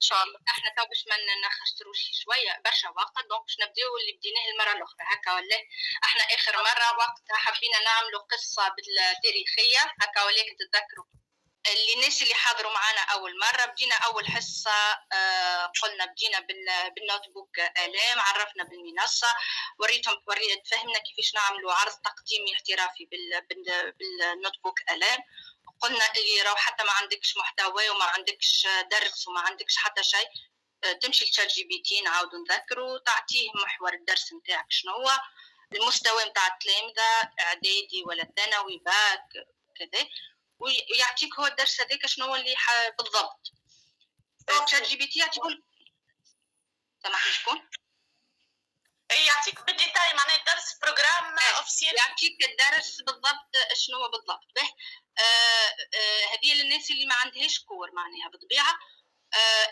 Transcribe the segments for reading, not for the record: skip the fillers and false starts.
شاء الله. احنا تو باش ما نخسروش شويه برشا وقت، دونك باش نبداو اللي بديناه المره الاخرى هكا ولا. احنا اخر مره وقتها حبينا نعملوا قصه بالتاريخيه هكا ولاك تتذكروا. اللي الناس اللي حضروا معنا اول مره بدينا اول حصه قلنا بدينا بالنوت بوك الام، عرفنا بالمنصه، فهمنا كيفاش نعملوا عرض تقديمي احترافي بالنوت بوك الام. قلنا اللي راهو حتى ما عندكش محتوى وما عندكش درس وما عندكش حتى شيء، تمشي لشات جي بي تي نعاود نذكروا، تعطيه محور الدرس نتاعك شنو هو، المستوى نتاع التلامذه اعدادي ولا ثانوي باك كذا، ويعطيك هو الدرس هذاك شنو هو اللي بالضبط. شات جي بي تي يعطيك، سامحني شكون؟ اي يعطيك بالديتاي معناه الدرس بروجرام اوفيسيال، يعطيك الدرس بالضبط شنو هو بالضبط. به هذه للناس اللي ما عندهاش كور معناها بطبيعه.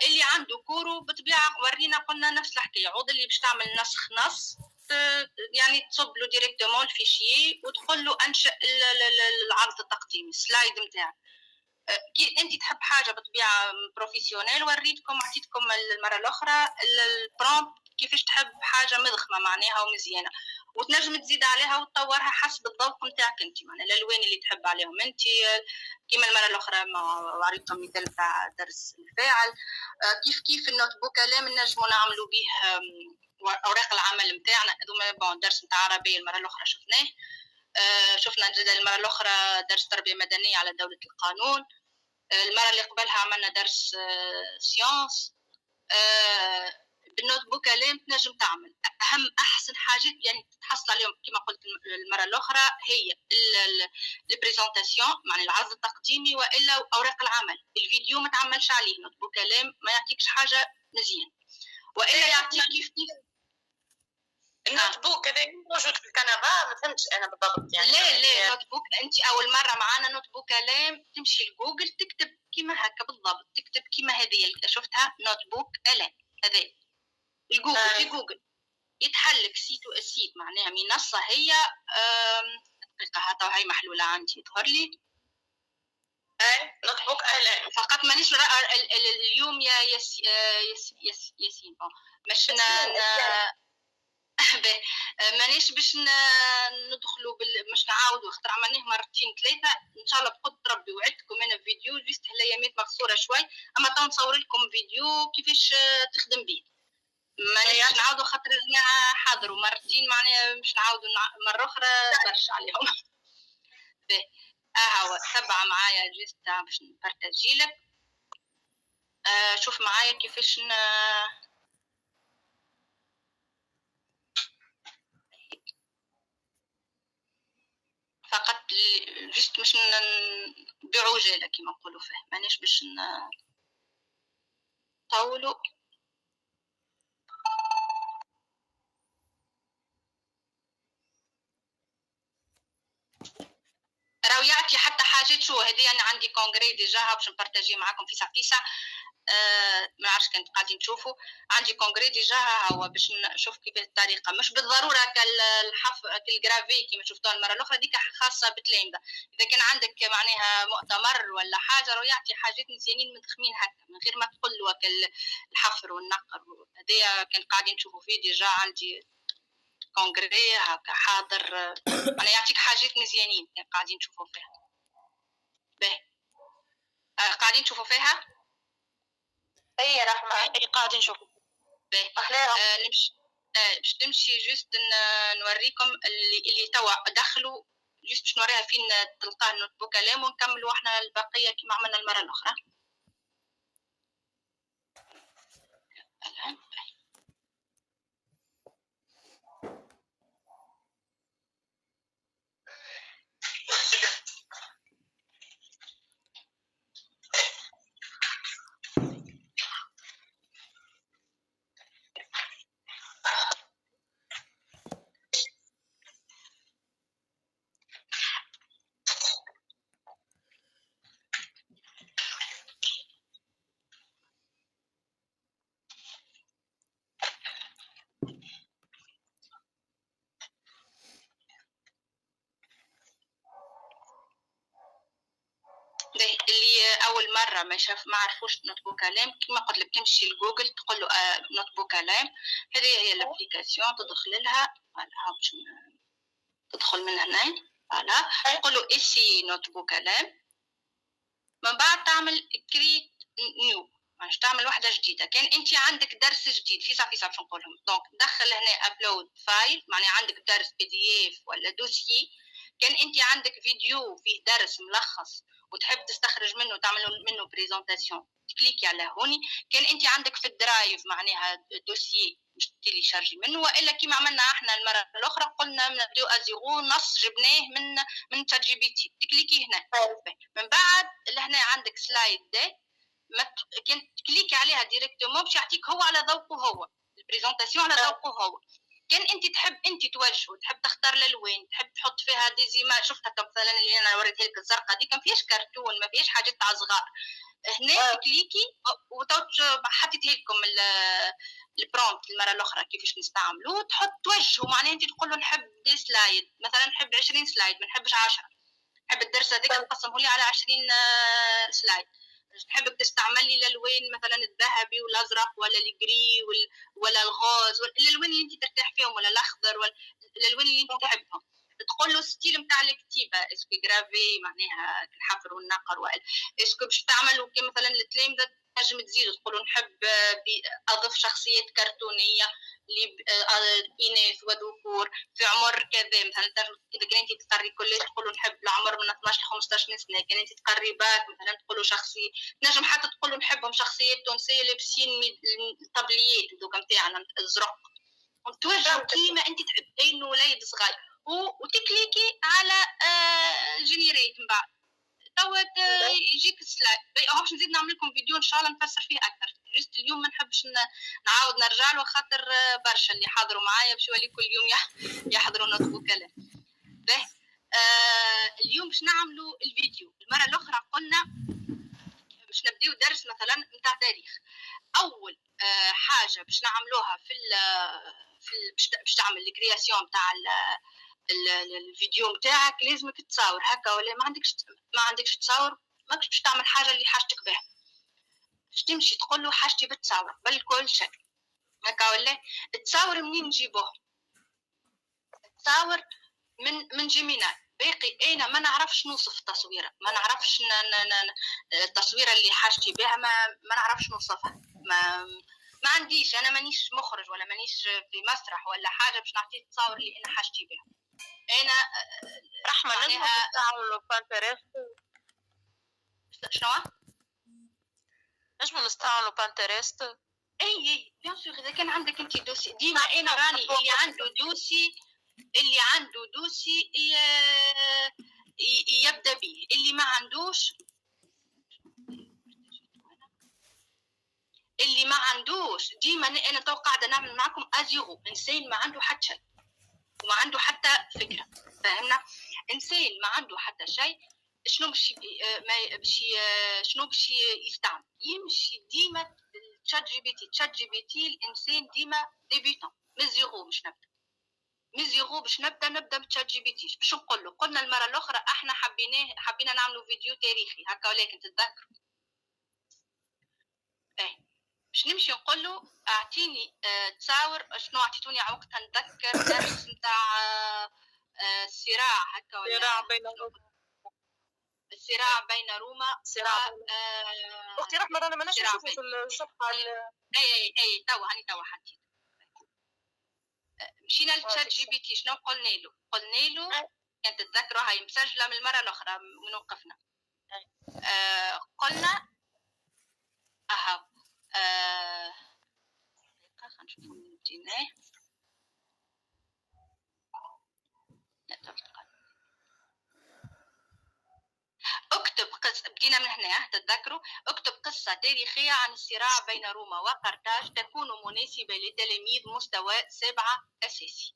اللي عنده كورو بطبيعه ورينا قلنا نفس الحكايه، عوض اللي باش تعمل نسخ نص يعني تصب له ديريكتومون الفيشيي وتقول له انشئ العرض التقديمي السلايد نتاعك. كي انت تحب حاجه بطبيعه بروفيسيونيل، وريتكم عطيتكم المره الاخرى البرومبت كيفاش تحب حاجه مضخمه معناها ومزيانه، وتنجم تزيد عليها وتطورها حسب الذوق نتاعك انت، معناها الالوان اللي تحب عليهم انت. كيما المره الاخرى ما وريتكم مثال تاع درس الفاعل. كيف النوت بوك الام نجموا نعملوا به اوراق العمل نتاعنا. هذوما درس نتاع عربيه المره الاخرى شفناه. شفنا المره الاخرى درس تربيه مدنيه على دوله القانون. المره اللي قبلها عملنا درس سيونس. بالنوت بوك الام تنجم تعمل اهم احسن حاجات يعني تحصل عليهم كما قلت المره الاخرى، هي البريزونطاسيون معناها العرض التقديمي، والا اوراق العمل. الفيديو ما تعملش عليه، نوت بوك الام ما يعطيكش حاجه مزيان، والا يعطيك كيف النوت بوك هذا موجود في الكنبه. ما فهمتش انا بالضبط يعني. لا نوت بوك انت اول مره معانا نوت بوك الام تمشي لجوجل تكتب كيما هكا بالضبط، تكتب كيما هذه اللي شفتها نوت بوك الام هذا الجوجل. في جوجل يتحلك سيت معناها منصه هي دقيقه هاتو هاي محلوله عندي يظهر لي. نوت بوك الام فقط مانيش اليوم يا ياسين مش مانيش باش ندخلوا مش نعاودوا خاطر عملناه مرتين ثلاثه. ان شاء الله بقدر ربي وعدتكم انا فيديو جست الايامات مقصوره شوي، اما تو نصور لكم فيديو كيفاش تخدم به. مانيش نعاودوا خاطر الجماعه حضروا مرتين معناها مش نعاودوا مره اخرى برشا عليهم. هو تبع معايا جست باش نبارتاجي لك. شوف معايا كيفاش فقط جست مش بعجاله كما نقولوا فيه، مانيش باش نطولوا. راهو يعطي حتى حاجات. شو هذه انا عندي كونغري ديجا باش نبارتاجي معاكم فيسا ما عرفتش كنت قاعدين تشوفوا عندي كونغري ديجا هو باش نشوف كيف الطريقه، مش بالضروره كالجرافي كما شفتوها المره الاخرى ديك خاصه بالتلامذه. اذا كان عندك معناها مؤتمر ولا حاجه راه يعطي حاجات مزيانين مدخمين هكا من غير ما تقول له الحفر والنقر. هذايا كان قاعدين تشوفوا فيه ديجا عندي كونغري هكا حاضر. انا يعطيك حاجات مزيانين كان قاعدين تشوفوا فيها. باهي قاعدين تشوفوا فيها. اي رحمه اي قاعدين نشوفوا. باهي باش تمشي جست نوريكم اللي توا دخلوا جست باش نوريها فين تلقاه النوت بوك الام، ونكملوا احنا البقيه كما عملنا المره الاخرى. برا ما عرفوش نطبو كلام، كما قلت لك تمشي لجوجل تقول له نطبو كلام. هذه هي الابليكاسيون، تدخل لها باش تدخل من هنا فوالا، تقول له اسي نطبو كلام. من بعد تعمل كريت نيو، باش تعمل واحده جديده. كان انت عندك درس جديد في صافي باش نقولهم، دونك دخل هنا ابلود فايل، معناها عندك درس بي دي اف ولا دوسيي. كان انت عندك فيديو فيه درس ملخص وتحب تستخرج منه تعمل منه بريزونطاسيون، تكليكي على هوني. كان انت عندك في الدرايف معناها دوسيي مش تيليشارجي منه، والا كيما عملنا احنا المره الاخرى قلنا نبداو ازيرو، نص جبناه من تشات جي بي تي، تكليكي هنا. من بعد لهنا عندك سلايد دي، كان تكليكي عليها ديريكتومون باش يعطيك هو على ذوقه هو، البريزونطاسيون على ذوقه هو. كان انت تحب انت توجهه، تحب تختار الالوان، تحب تحط فيها ديزيماج. شفتها مثلا اللي انا وريتها لك الزرقاء دي، كان فيهاش كرتون، ما فيهاش حاجات تاع صغار. هنا تكليكي حطيت لكم البرومبت المره الاخرى كيفاش نستعملوه، تحط توجهه. معناها انت تقول له نحب دي سلايد، مثلا نحب 20 سلايد، ما نحبش 10. نحب الدرس هذاك نقسمه لي على 20 سلايد. تحبك تستعمل لي الالوان مثلا الذهبي والازرق ولا الجري ولا الغاز، ولا الالوان اللي انت ترتاح فيهم، ولا الاخضر، ولا الالوان اللي انت تحبهم. تقول له ستيل نتاع الكتيبه، اسكو جرافي معناها الحفر والنقر، ولا اسكو باش تعملوا كي مثلا التلامذه تنجم تزيدوا تقولوا نحب اضف شخصيات كرتونيه لإناث وذكور في عمر كذا. مثلا اذا كنت تقري كلية تقولوا نحب العمر من 12 ل 15 سنه. كان انت تقري باك مثلا تقولوا شخصيه، تنجم حتى تقولوا نحبهم شخصيات تونسيه لابسين الطبليات دوكا نتاعنا الزرق، وتوجهوا كيما انت تحب انه وليد صغير، وتكليكي على جينيريت. من بعد توا يجيك السلايد. باش نزيد نعمل لكم فيديو ان شاء الله نفسر فيه اكثر. جست اليوم ما نحبش نعاود نرجع له، خاطر برشا اللي حاضروا معايا باش يولي كل يوم يحضروا نطبوا كلام. اليوم باش نعملوا الفيديو. المره الاخرى قلنا باش نبداو درس مثلا نتاع تاريخ. اول حاجه باش نعملوها باش تعمل الكرياسيون تاع الفيديو نتاعك، لازمك تصاور هكا، ولا ما عندكش تصاور ماكش باش تعمل حاجه اللي حاجتك بها. باش تمشي تقول له حاجتي بتصاور بالكل شكل هكا، ولا تصاور منين نجيبوه؟ تصاور من جيميناي. باقي انا ما نعرفش نوصف التصويره، ما نعرفش التصويره اللي حاجتي بها ما نعرفش نوصفها. ما عنديش، انا مانيش مخرج ولا مانيش في مسرح ولا حاجه باش نعطيك تصاور اللي انا حاجتي بها. انا رحمه نجم نستعملوا بانترست. شنو؟ نجم نستعملوا بانترست. اي بيان سور. اذا كان عندك انت دوسي، ديما انا راني اللي عنده دوسي يبدا به. اللي ما عندوش ديما انا تو قاعده نعمل معكم ازيرو. انسان ما عنده حتى شيء وما عنده حتى فكره، فهمنا؟ انسان ما عنده حتى شيء شنو باش يستعمل؟ يمشي ديما تشات جي بي تي. الانسان ديما ديبيتون من زيرو، مش نبدا من زيرو. باش نبدا بتشات جي بي تي. باش نقول له قلنا المره الاخرى احنا حبينا نعملوا فيديو تاريخي هكا، ولكن تتذكروا باش نمشي نقول له اعطيني تصاور. شنو اعطيتوني وقتها نتذكر درس نتاع الصراع هكا، ولا الصراع بين روما اختي رحمه انا ما نشوفش في الصفحه اي توا حطيت. مشينا للتشات جي بي تي. شنو قلنا له كانت تتذكروا هاي مسجله من المره الاخرى من وقفنا. قلنا اها خلينا نشوفوا من بديناه. اكتب قصة. بدينا من هنا تتذكروا. اكتب قصة تاريخية عن الصراع بين روما وقرطاج تكون مناسبة لتلاميذ مستوى 7 أساسي.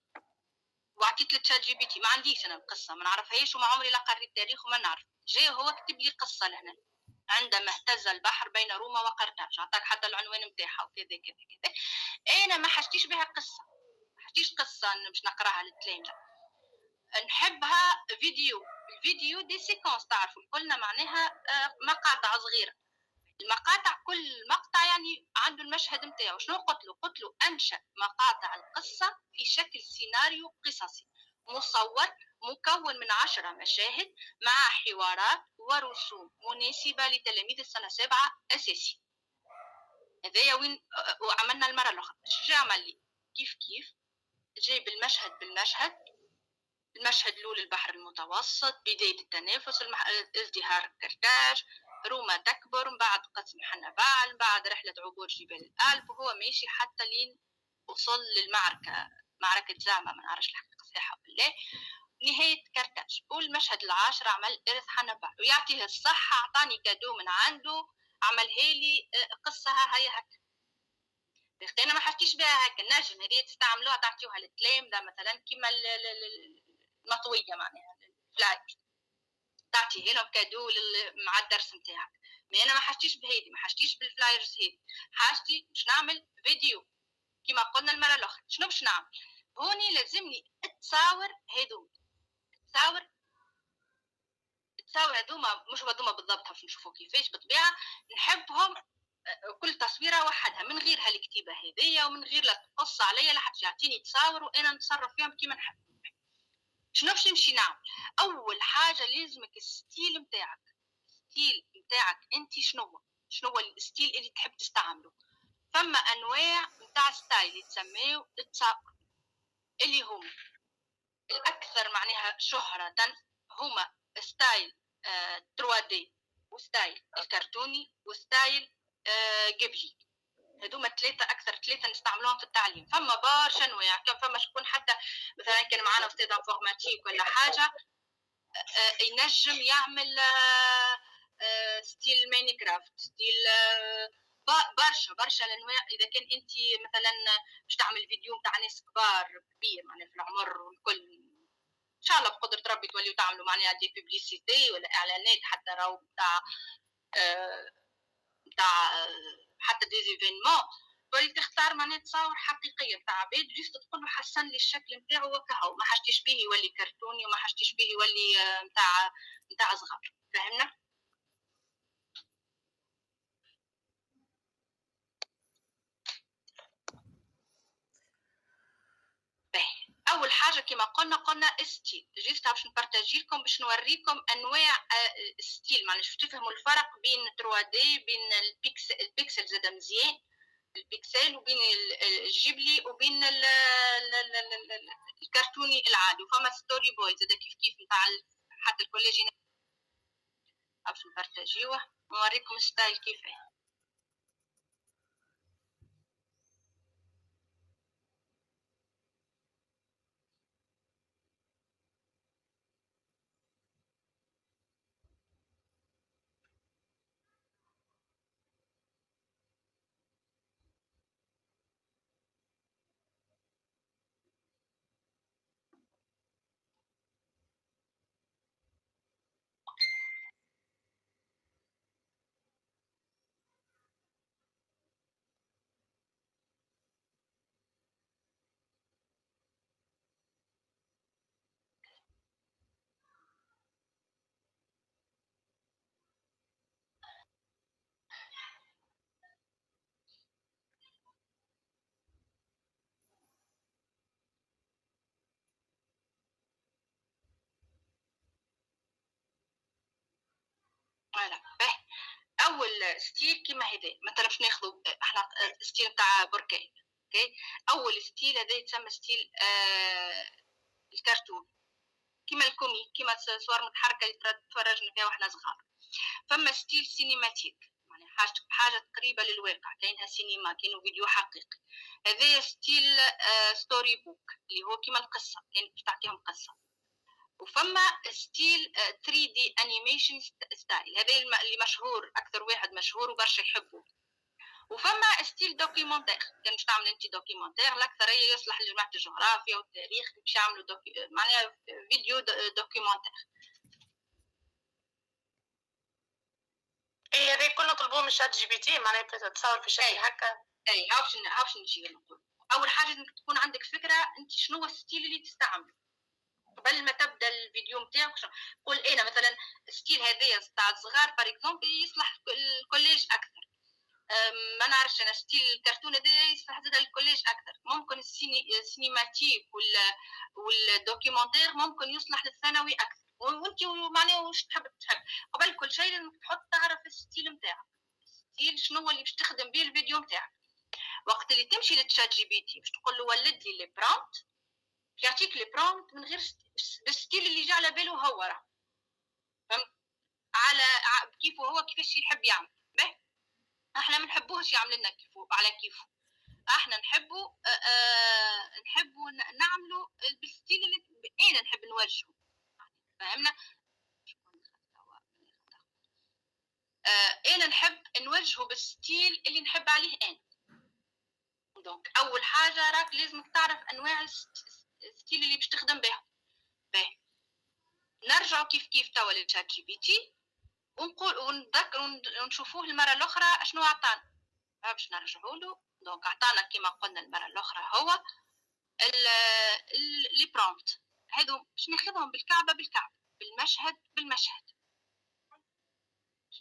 وعطيت للتشات جي بي تي. ما عنديش انا القصة، ما نعرفهاش وما عمري لا قريت تاريخ وما نعرف. جاي هو كتب لي قصة لهنا. عندما اهتز البحر بين روما وقرطاج، عطاك حتى العنوان نتاعها وكذا كذا كذا. انا ما حشتيش بها قصة، ما حشتيش قصة باش نقراها للتلامذة. نحبها فيديو. الفيديو دي سيكونس، تعرفوا قلنا معناها مقاطع صغيرة. المقاطع كل مقطع يعني عنده المشهد نتاعو. شنو قلت له أنشأ مقاطع القصة في شكل سيناريو قصصي مصور مكون من 10 مشاهد مع حوارات ورسوم مناسبة لتلاميذ السنة 7 أساسي. هذايا وين وعملنا المرة الأخرى. شو عمل لي؟ كيف جايب المشهد بالمشهد. المشهد الأول البحر المتوسط، بداية التنافس، ازدهار الكرتاج، روما تكبر، من بعد قسم حنبال، من بعد رحلة عبور جبال الألب، وهو ماشي حتى لين وصل للمعركة، معركة زعمة ما نعرفش الحقيقة صحيحة ولا لا، نهاية كرتاج. والمشهد العاشر عمل إرث حنبال، ويعطيه الصحة، أعطاني كادو من عنده، عملها لي قصها هي هكا. انا ما حكيتش بها هكا، نجم هذه تستعملوها تعطيوها للتلامذة مثلا كيما المطويه معناها الفلاير، تعطيه لهم كادو مع الدرس نتاعك. مي انا ما حكيتش بهذه، ما حكيتش بالفلايرز هذه، حاجتي باش نعمل فيديو كيما قلنا المره الاخرى. شنو باش نعمل؟ هوني لازمني التصاور هذوما، التصاور هذوما مش هذوما بالضبط باش نشوفوا كيفاش بالطبيعه، نحبهم كل تصويره وحدها من غير هالكتيبه هذيا، ومن غير لا تقص عليا لا حتى يعطيني تصاور وانا نتصرف فيهم كيما نحب. شنو باش نمشي نعمل؟ اول حاجه لازمك الستيل نتاعك انت. شنو هو الستيل اللي تحب تستعمله؟ فما انواع نتاع ستايل يتسميو التصاور، اللي هم الاكثر معناها شهره هما ستايل 3 دي، وستايل الكرتوني، وستايل قبلي. هذوما اكثر ثلاثه نستعملوهم في التعليم. فما برشا انواع، كان فما شكون حتى مثلا كان معنا استاذ انفورماتيك ولا حاجه ينجم يعمل ستيل ماينكرافت، ستيل برشا الانواع. اذا كان انت مثلا باش تعمل فيديو نتاع ناس كبير معناها في العمر والكل، ان شاء الله بقدره ربي توليو تعملوا معناها دي بوبليسيتي ولا اعلانات حتى راهو نتاع حتى دي زيفينمون، تولي تختار معناها تصاور حقيقيه نتاع عباد جيست تقول له حسن لي الشكل نتاعو وكهو، ما حاجتيش به يولي كرتوني وما حاجتيش به يولي نتاع صغار. فهمنا؟ اول حاجه كما قلنا ستيل، جيست باش نبارطاجي لكم باش نوريكم انواع ستيل، معناها باش تفهموا الفرق بين 3 دي، بين البيكسل زاد مزيان البيكسل، وبين الجبلي، وبين الكرتوني العادي. وفما ستوري بوي زاد كيف نتاع حتى الكوليجي باش نبارطاجيوه نوريكم ستايل كيفاه. فوالا اول ستيل كيما هذا مثلا باش ناخذ احنا ستيل تاع بركان. اوكي، اول ستيل هذا يتسمى ستيل الكرتون، كيما الكوميك، كيما صور متحركه اللي تفرجنا فيها واحنا صغار. فما ستيل سينماتيك، يعني حاجه قريبه للواقع، كاينها سينما، كاينه فيديو حقيقي. هذا ستيل ستوري بوك اللي هو كيما القصه، كاين باش تعطيهم قصه. وفما ستيل 3 دي انيميشن ستايل، هذا اللي مشهور، اكثر واحد مشهور وبرشا يحبوه. وفما ستيل دوكيومنتير، كان باش تعمل انت دوكيومنتير، الاكثريه يصلح لجماعه الجغرافيا والتاريخ، باش يعملوا معناها فيديو دوكيومنتير. اي هذا كله طلبوه من شات جي بي تي، معناها تتصور في شكل هكا. اي هاوش نجي نقول. اول حاجه انك تكون عندك فكره انت شنو هو الستيل اللي تستعمله. قبل ما تبدا الفيديو نتاعك قول انا مثلا ستيل هذايا تاع الصغار باغ اكزومبل يصلح الكوليج اكثر. ما نعرفش انا ستيل الكرتون هذايا يصلح زاد الكوليج اكثر. ممكن السينماتيك والدوكيومنتير ممكن يصلح للثانوي اكثر. وانت معناها واش تحب قبل كل شيء لازمك تحط تعرف الستيل نتاعك، الستيل شنو هو اللي باش تخدم به الفيديو نتاعك. وقت اللي تمشي للتشات جي بي تي باش تقول له ولد لي لي برومبت، يعطيك لي برومبت من غير بالستيل اللي جا على باله هو راه فهمت على كيفه هو كيفاش يحب يعمل. احنا ما نحبوش يعمل لنا كيفه على كيفه، احنا نحبوا نحبوا نعملوا بالستيل اللي انا نحب نوجهه. فهمنا؟ انا نحب نوجهه بالستيل اللي نحب عليه انا. دونك اول حاجه راك لازمك تعرف انواع الستيل اللي باش تخدم بهم. نرجعوا كيف توا للشات جي بي تي ونقول ونذكر ونشوفوه المره الاخرى اشنو عطانا باش نرجعوا له. دونك عطانا كما قلنا المره الاخرى هو لي برومبت هذو باش ناخذهم بالكعبه بالمشهد.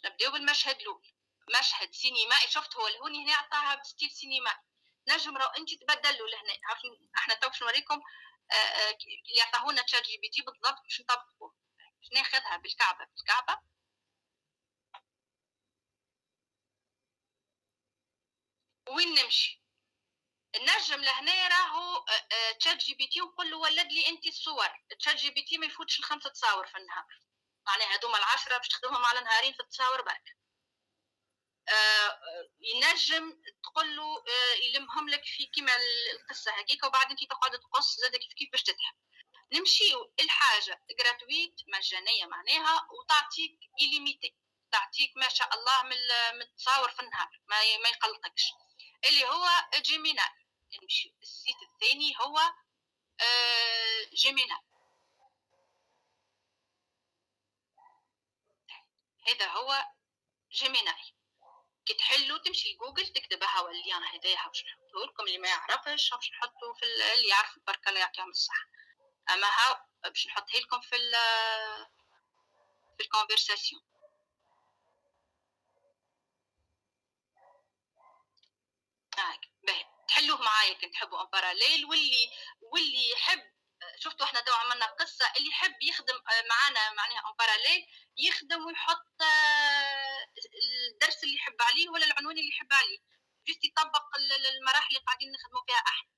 نبداو بالمشهد الاول، مشهد سينمائي. شفت هو هوني هنا عطاها بستيل سينمائي. نجم راهو انت تبدلوا لهنا. احنا تو باش نوريكم اللي عطاهولنا تشات جي بي تي بالضبط باش نطبقوه. باش ناخذها بالكعبه وين نمشي نجم لهنا راهو تشات جي بي تي ونقول له ولد لي انت الصور. تشات جي بي تي ما يفوتش ال5 تصاور في النهار، معناها هذوما ال10 باش تخدمهم على نهارين في التصاور برك. ينجم تقول له يلمهم لك في كيما القصه هكيك وبعد انت تقعد تقص زاد كيف باش تتحب. نمشيو الحاجه جراتويت مجانيه معناها وتعطيك إليميتي، تعطيك ما شاء الله من التصاور في النهار ما يقلقكش، اللي هو جيميناي. نمشيو السيت الثاني هو جيميناي. هذا هو جيميناي. كي تحلو تمشي لجوجل تكتبها والليان هذايا باش نحطه لكم، اللي ما يعرفش باش نحطه في اللي يعرف برك الله يعطيهم الصحه. اما ها باش نحطها لكم في الكونفرساسيون. باهي تحلوه معايا كنت تحبوا ان باراليل. واللي يحب شفتوا احنا تو عملنا قصه، اللي يحب يخدم معنا معناها ان باراليل يخدم ويحط الدرس اللي يحب عليه ولا العنوان اللي يحب عليه، جست يطبق المراحل اللي قاعدين نخدموا فيها احنا.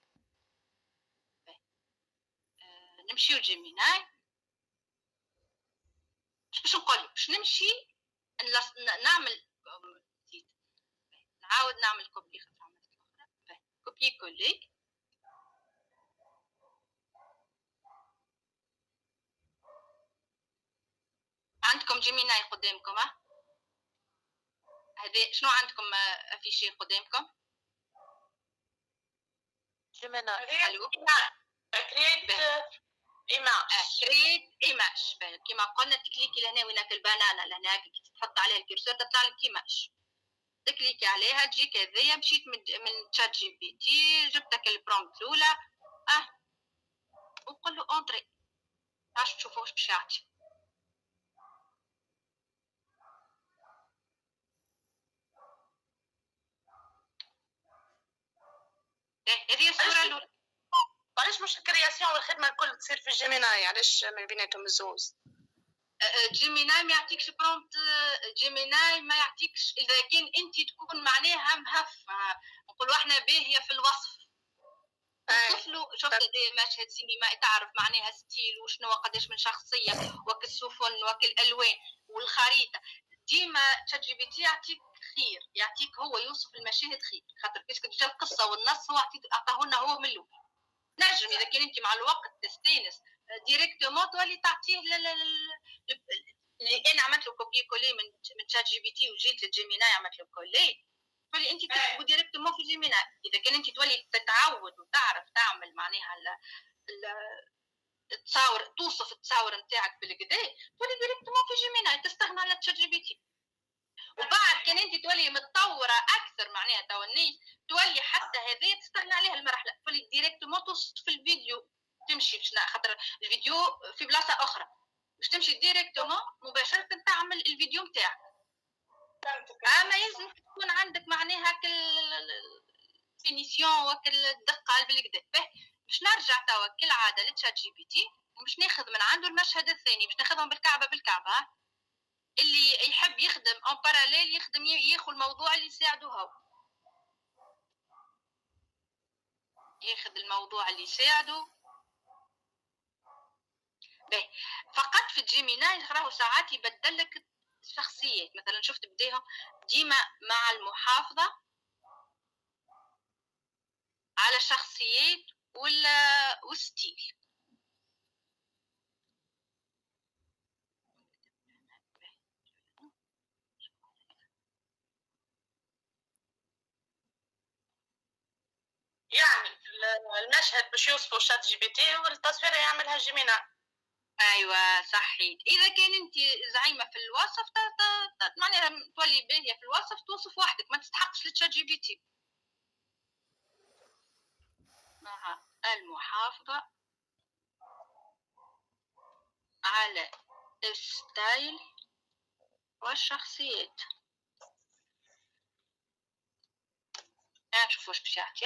نمشيو لجيميناي. باش نقول باش نمشي نعمل نعاود نعمل كوبي كوبي كولي. عندكم جيميناي قدامكم؟ هذا شنو عندكم افيشي قدامكم؟ جيميناي حلو. كريت ايماج. كما قلنا تكليكي لهنا وين البنانه لهنا كي تحط عليها الكرسور تطلع لك ايماج، تكليكي عليها تجيك هذيا. مشيت من تشات جي بي تي جبتك البرومبت الاولى ونقول له اونتري باش تشوفوا واش باش يعطي. هذه الصوره الاولى. علاش مش الكرياسيون والخدمه الكل تصير في جيميناي؟ علاش ما بيناتهم الزوز؟ جيميناي ما يعطيكش برومبت. جيميناي ما يعطيكش اذا كان انت تكون معناها مهف نقولوا احنا باهيه في الوصف. طفلوا شفت هذا مشهد سينمائي تعرف معناها ستيل وشنو قداش من شخصيه وك السفن وك الالوان والخريطه. ديما تشات جي بي تي يعطيك خير، يعطيك هو يوصف المشاهد خير، خاطر كيش كتجي القصه والنص هو عطاهولنا هو من الاول. نجم اذا كان انت مع الوقت تستانس ديريكتومون تولي تعطيه اللي انا عملت له كوبي كولي من تشات جي بي تي وجيت لجيميناي عملت له كولي، تولي انت تكتبوا ديريكتومون في جيميناي. اذا كان انت تولي تتعود وتعرف تعمل معناها التصاور توصف التصاور نتاعك بالكدا تولي ديريكتومون في جيميناي تستغنى على تشات جي بي تي. وبعد كان انت تولي متطوره اكثر معناها تو الناس تولي حتى هذه تستغنى عليها المرحله تولي ديريكتومون توصف في الفيديو تمشي باش خاطر الفيديو في بلاصه اخرى، باش تمشي ديريكتومون مباشره تعمل الفيديو نتاعك. اما يلزم تكون عندك معناها الفينيسيون وكل الدقه بالكدا. باش نرجع توا كالعاده لتشات جي بي تي وباش ناخذ من عنده المشهد الثاني، باش ناخذهم بالكعبه. اللي يحب يخدم اون باراليل يخدم ياخذ الموضوع اللي يساعده هو، ياخذ الموضوع اللي يساعده. باهي فقط في جيميناي راهو ساعات يبدل لك الشخصيات. مثلا شفت بديهم ديما مع المحافظه على الشخصيات ولا والستيل. يعني المشهد باش يوصفوا شات جي بي تي والتصوير يعملها جيميناي. ايوه صحيت. اذا كان انت زعيمه في الوصف معناها تولي باهيه في الوصف توصف وحدك، ما تستحقش لتشات جي بي تي. مع المحافظه على الستايل والشخصيات. نشوف واش باش يعطي.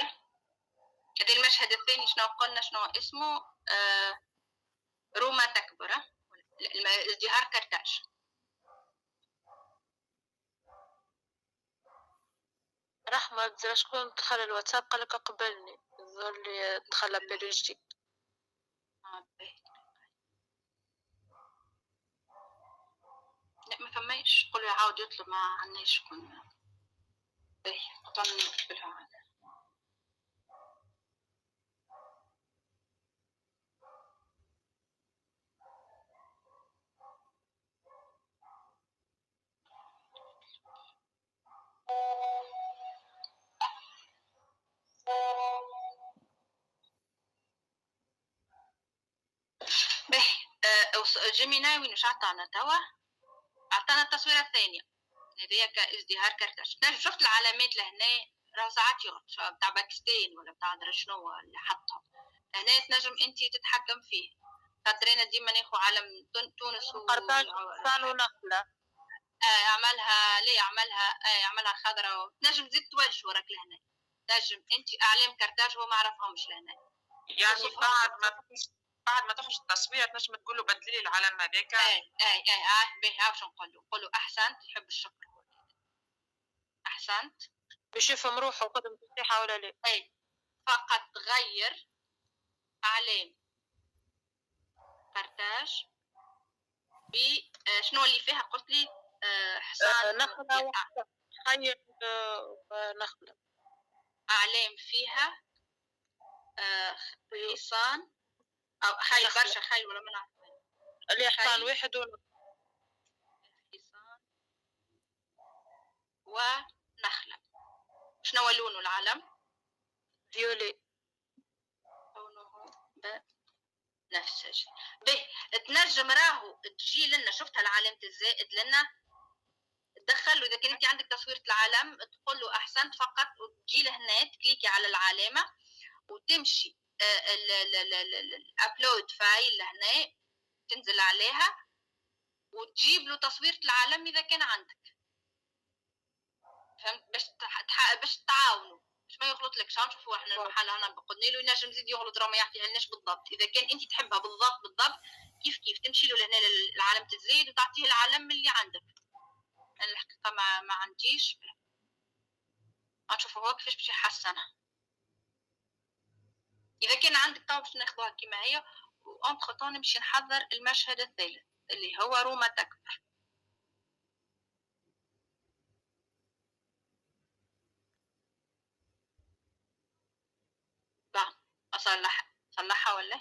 هذا المشهد الثاني شنو قلنا شنو اسمه؟ روما تكبر، ازدهار كرتاج. رحمة شكون دخل الواتساب قال لك قبلني يظهر لي دخل ابل جديد. لا ما فماش، قولوا يعاود يطلب ما عندناش شكون. باهي قطن نقبلها عاد. باهي جيميناي وين واش عطانا توا؟ عطانا التصويره الثانيه هذيا كازدهار كرتاج. شفت العلامات لهنا راهو ساعات يغلط بتاع باكستان ولا بتاع درا شنو اللي حطهم هنا، تنجم انت تتحكم فيه. خاطر انا ديما ناخذ علم تونس قرطاج ونخله عملها ليه عملها خضراء، تنجم تزيد توجه وراك لهنا. تنجم انت اعلام كرتاج هو ما عرفهمش لهنا. يعني بعد ما تخرج التصوير تنجم تقول له بدلي لي العلم هذاك. اي باهي باش نقول له احسنت، يحب الشكر. احسنت باش يفهم روحه وقدم تصحيحه ولا لا. اي فقط غير اعلام كرتاج ب شنو اللي فيها قلت لي؟ حصان نخله خير نخله. اعلام فيها حصان او خيل برشا خيل ولا ما نعرف اللي حصان واحد حصان ونخله. شنو لونه العلم؟ فيولي. لونه بنفسجي. به تنجم راهو تجي لنا، شفتها العلامة الزائد لنا تدخل. اذا كان انت عندك تصويرة العلم تقول له احسنت فقط وتجي لهنا تكليكي على العلامة وتمشي الابلود فايل لهنا تنزل عليها وتجيب له تصويرة العلم اذا كان عندك. فهمت؟ باش تعاونوا باش ما يغلط لك. شلون نشوفوا احنا المحل هنا قلنا له ينجم يزيد يغلط راه ما يعطيهالناش بالضبط. اذا كان انت تحبها بالضبط كيف تمشي له لهنا للعلامة الزايد وتعطيه العلم اللي عندك. انا الحقيقه ما عنديش. نشوفوا هو كيفاش باش يحسنها. اذا كان عندك طاو باش ناخذوها كما هي وانتخ طون نمشي نحضر المشهد الثالث اللي هو روما تكبر. صلحها ولا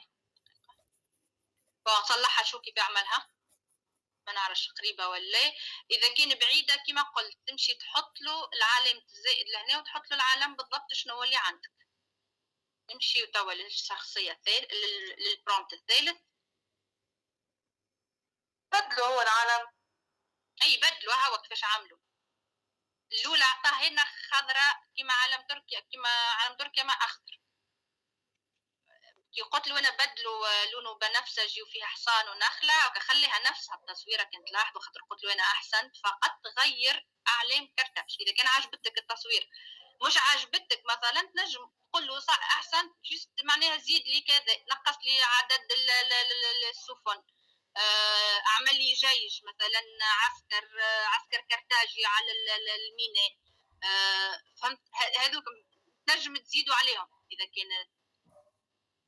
صلحها. شو كيف يعملها ما نعرفش قريبه ولا. اذا كان بعيده كما قلت تمشي تحط له العلامه الزائد لهنا وتحط له العلم بالضبط شنو هو اللي عندك. نمشي توا للشخصيه الثالث للبرومبت الثالث. بدلوا هو العلم. اي بدلوا. هو كيفاش عملوا. الاولى عطاه لنا خضراء كما علم تركيا، كما علم تركيا ما اخضر. كي قلت له انا بدلوا لونه بنفسجي وفيها حصان ونخله وخليها نفسها التصويره كنت لاحظوا خاطر قلت له انا احسنت فقط غير اعلام كرتاج. اذا كان عجبتك التصوير مش عجبتك مثلا تنجم تقول له صح احسنت جست معناها زيد لي كذا نقص لي عدد السفن اعمل لي جيش مثلا عسكر كرتاجي على الميناء فهمت هذوك تنجم تزيدوا عليهم اذا كان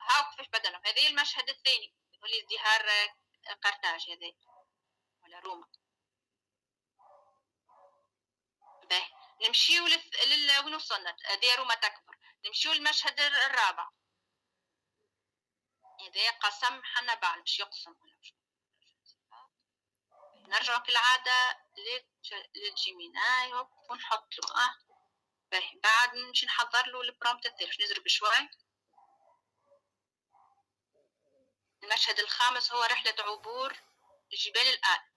هاو كيفاش بدلهم. هذا المشهد الثاني يقول لي ازدهار قرطاج هذا ولا روما. باهي نمشيو وين وصلنا؟ هذه روما تكبر. نمشيو للمشهد الرابع. هذا قسم حنبال مش يقسم ولا مش. نرجع كالعادة للجيميناي ونحط له باهي بعد نمشي نحضر له البرومبت الثالث نزرب شوي. المشهد الخامس هو رحلة عبور جبال الآلب.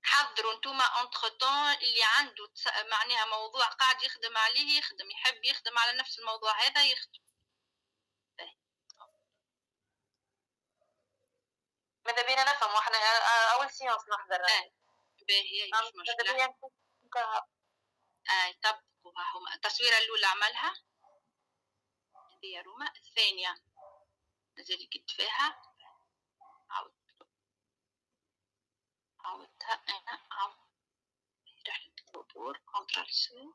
حضروا انتوما انتخطون اللي عنده معناها موضوع قاعد يخدم عليه يخدم يحب يخدم على نفس الموضوع هذا يخدم. ماذا بينا نفهم واحنا اول سيونس نحضر. باهي مش مشكلة. طبقوها هما التصويرة الأولى عملها هذه روما. الثانية نزل كتفها عودتها أنا عود رحلة العبور كونترول سي.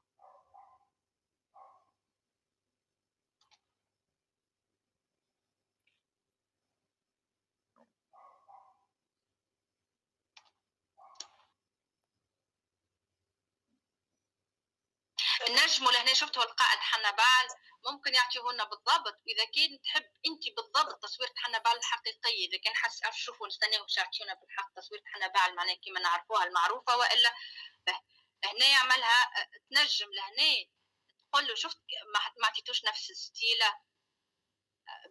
النجم لهنا شفتوا القائد حنبال ممكن يعطيهولنا بالضبط اذا كان تحب انت بالضبط تصوير حنبال الحقيقيه. اذا كان حس شوفوا نستناو باش يعطيونا بالحق تصوير حنبال معناها كيما نعرفوها المعروفه والا هنا يعملها تنجم لهنا تقول له شفت ما عطيتوش نفس الستيله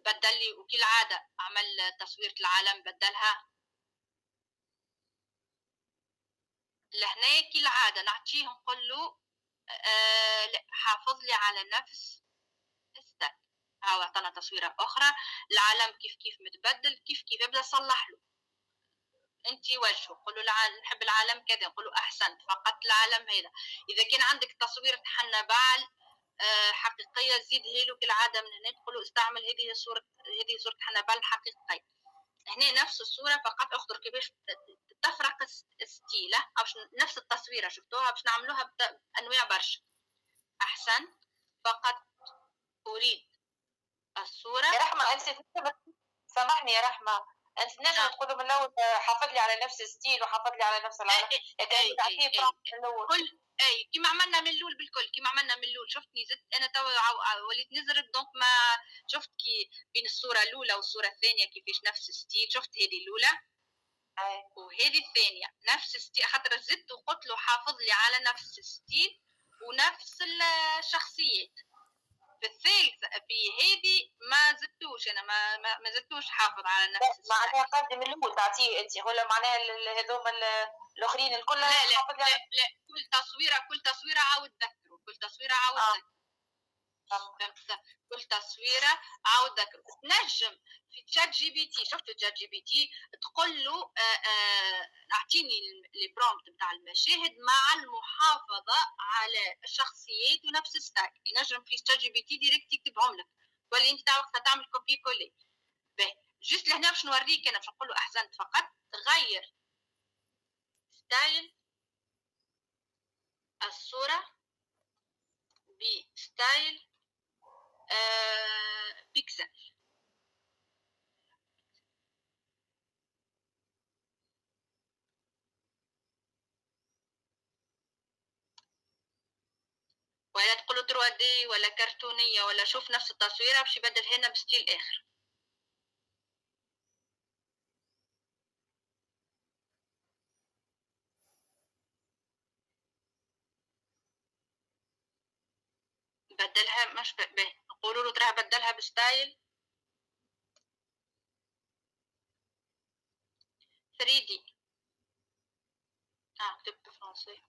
بدل لي وكالعاده عمل تصويره العالم بدلها لهنا كالعاده نعطيه نقول له لا حافظ لي على نفس الستايل. هاو عطانا تصويره اخرى العالم كيف متبدل كيف ابدا صلح له انت وجهه قول له نحب العالم كذا نقول له احسنت فقط العالم هذا. اذا كان عندك تصويره حنبال حقيقيه زيدها له كالعاده من هنا تقول له استعمل هذه صوره حنبال الحقيقيه. هنا نفس الصوره فقط اخضر كيفاش تفرق ستيله او نفس التصويره شفتوها باش نعملوها بانواع برشا. احسن فقط اريد الصوره يا رحمه انت سامحني يا رحمه انت تنجم تقولوا من الاول حافظ لي على نفس الستيل وحافظ لي على نفس العالم. اي كيما عملنا من الاول بالكل كيما عملنا من الاول. شفتني زدت انا توا وليت نزرب دونك ما شفت كي بين الصوره الاولى والصوره الثانيه كيفاش نفس الستيل. شفت هذه الاولى وهذه الثانيه نفس الستيل خاطر زدت وقلت له حافظ لي على نفس الستيل ونفس الشخصيات. في الثالث في هذه ما زدتوش انا ما زدتوش حافظ على نفس معناها قدم الاول تعطيه انت ولا معناها هذوما الاخرين الكل لا كل تصويره عاود ذكره كل تصويره عاود ذكره كل تصويره عاود ذكره. تنجم في تشات جي بي تي شفتوا تشات جي بي تي تقول له اعطيني البرومبت بتاع المشاهد مع المحافظه على الشخصيات ونفس ستاك. ينجم في تشات جي بي تي ديريكت يكتبهم لك ولا انت وقتها تعمل كوبي كولي. جست لهنا باش نوريك انا باش نقول له احسنت فقط غير ستايل الصورة بستايل بيكسل. ولا تقولوا 3D ولا كرتونية ولا شوف نفس التصويرة باش يبدل هنا بستيل آخر. بدلها مش نقولوا له تراه بدلها بستايل 3D. كتبت بالفرنسي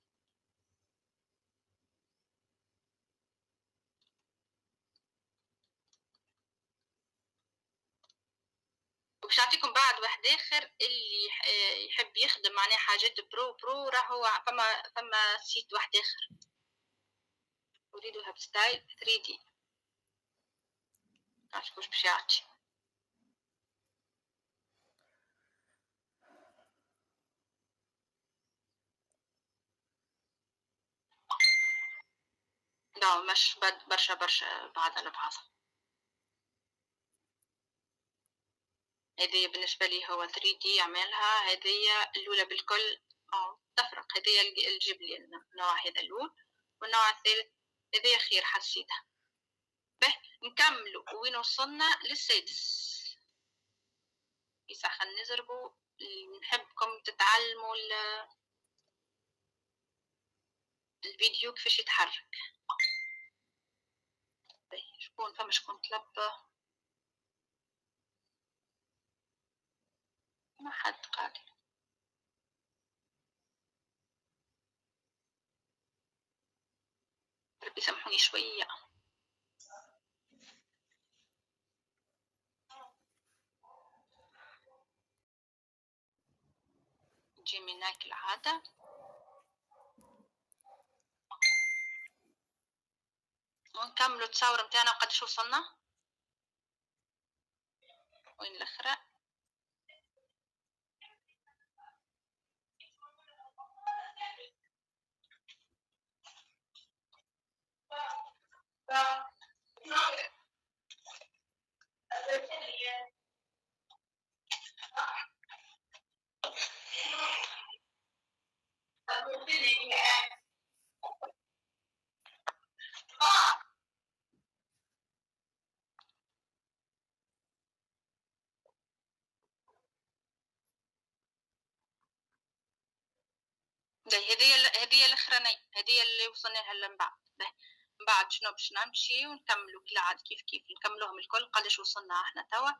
وباش نعطيكم بعد واحد اخر اللي يحب يخدم معناها حاجات برو راهو فما سيت واحد اخر اريدها بستايل 3D عشكوش باش يعطي لا مش برشا بعض على بعض. هذه بالنسبة لي هو 3D يعملها. هذه الأولى بالكل تفرق. هذه الجيب لي النوع هذا اللون، والنوع الثالث هذه خير حسيتها. به نكملوا وين وصلنا للسادس. يسا خلينا نزربوا. نحبكم تتعلموا الفيديو كيفاش يتحرك. شكون طلب؟ ما حد قال. ربي سامحوني شوية. جيميناي كالعادة. ونكملوا التصاور متاعنا وقداش وصلنا. وين الأخرى؟ هذه الاخرانيه، هذه اللي وصلنا لها من بعد. من بعد شنو باش نمشي ونكملوا كالعادة كيف نكملوهم الكل. قداش وصلنا احنا توا؟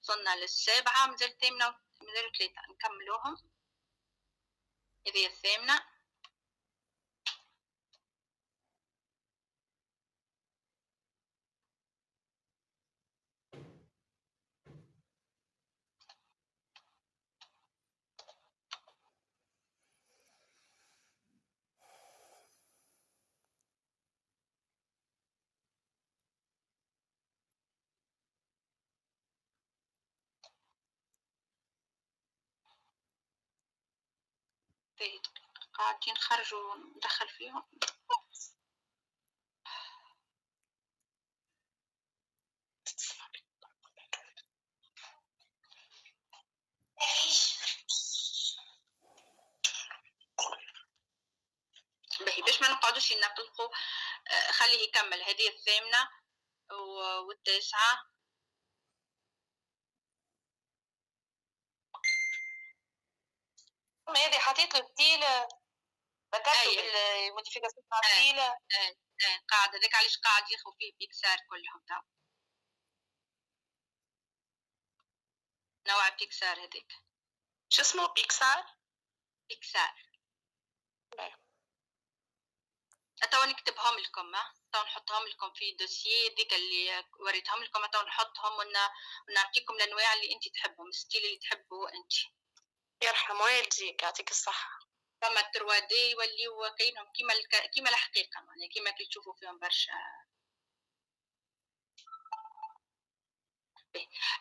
وصلنا للسابعة، مازال الثامنة مازال 3 نكملوهم. هذه الثامنة. قاعدين نخرجوا ندخل فيهم. باش ما نقعدوش نقلقوا. خليه يكمل. هذه الثامنة والتاسعة. هذه حطيت له ستيل ذكرته بالموديفيكاسيون تاع ستيل. قاعد هذاك علاش قاعد ياخذ فيه بيكسار كلهم تو. نوع بيكسار هذاك. شو اسمه؟ بيكسار. تو نكتبهم لكم. تو نحطهم لكم في دوسيي ديك اللي وريتهم لكم. تو نحطهم ونعطيكم الانواع اللي انت تحبهم، الستيل اللي تحبه انت. يرحم والديك يعطيك الصحه. فما 3 دي يوليو كاينهم كيما الحقيقه، يعني كيما كي تشوفوا فيهم برشا.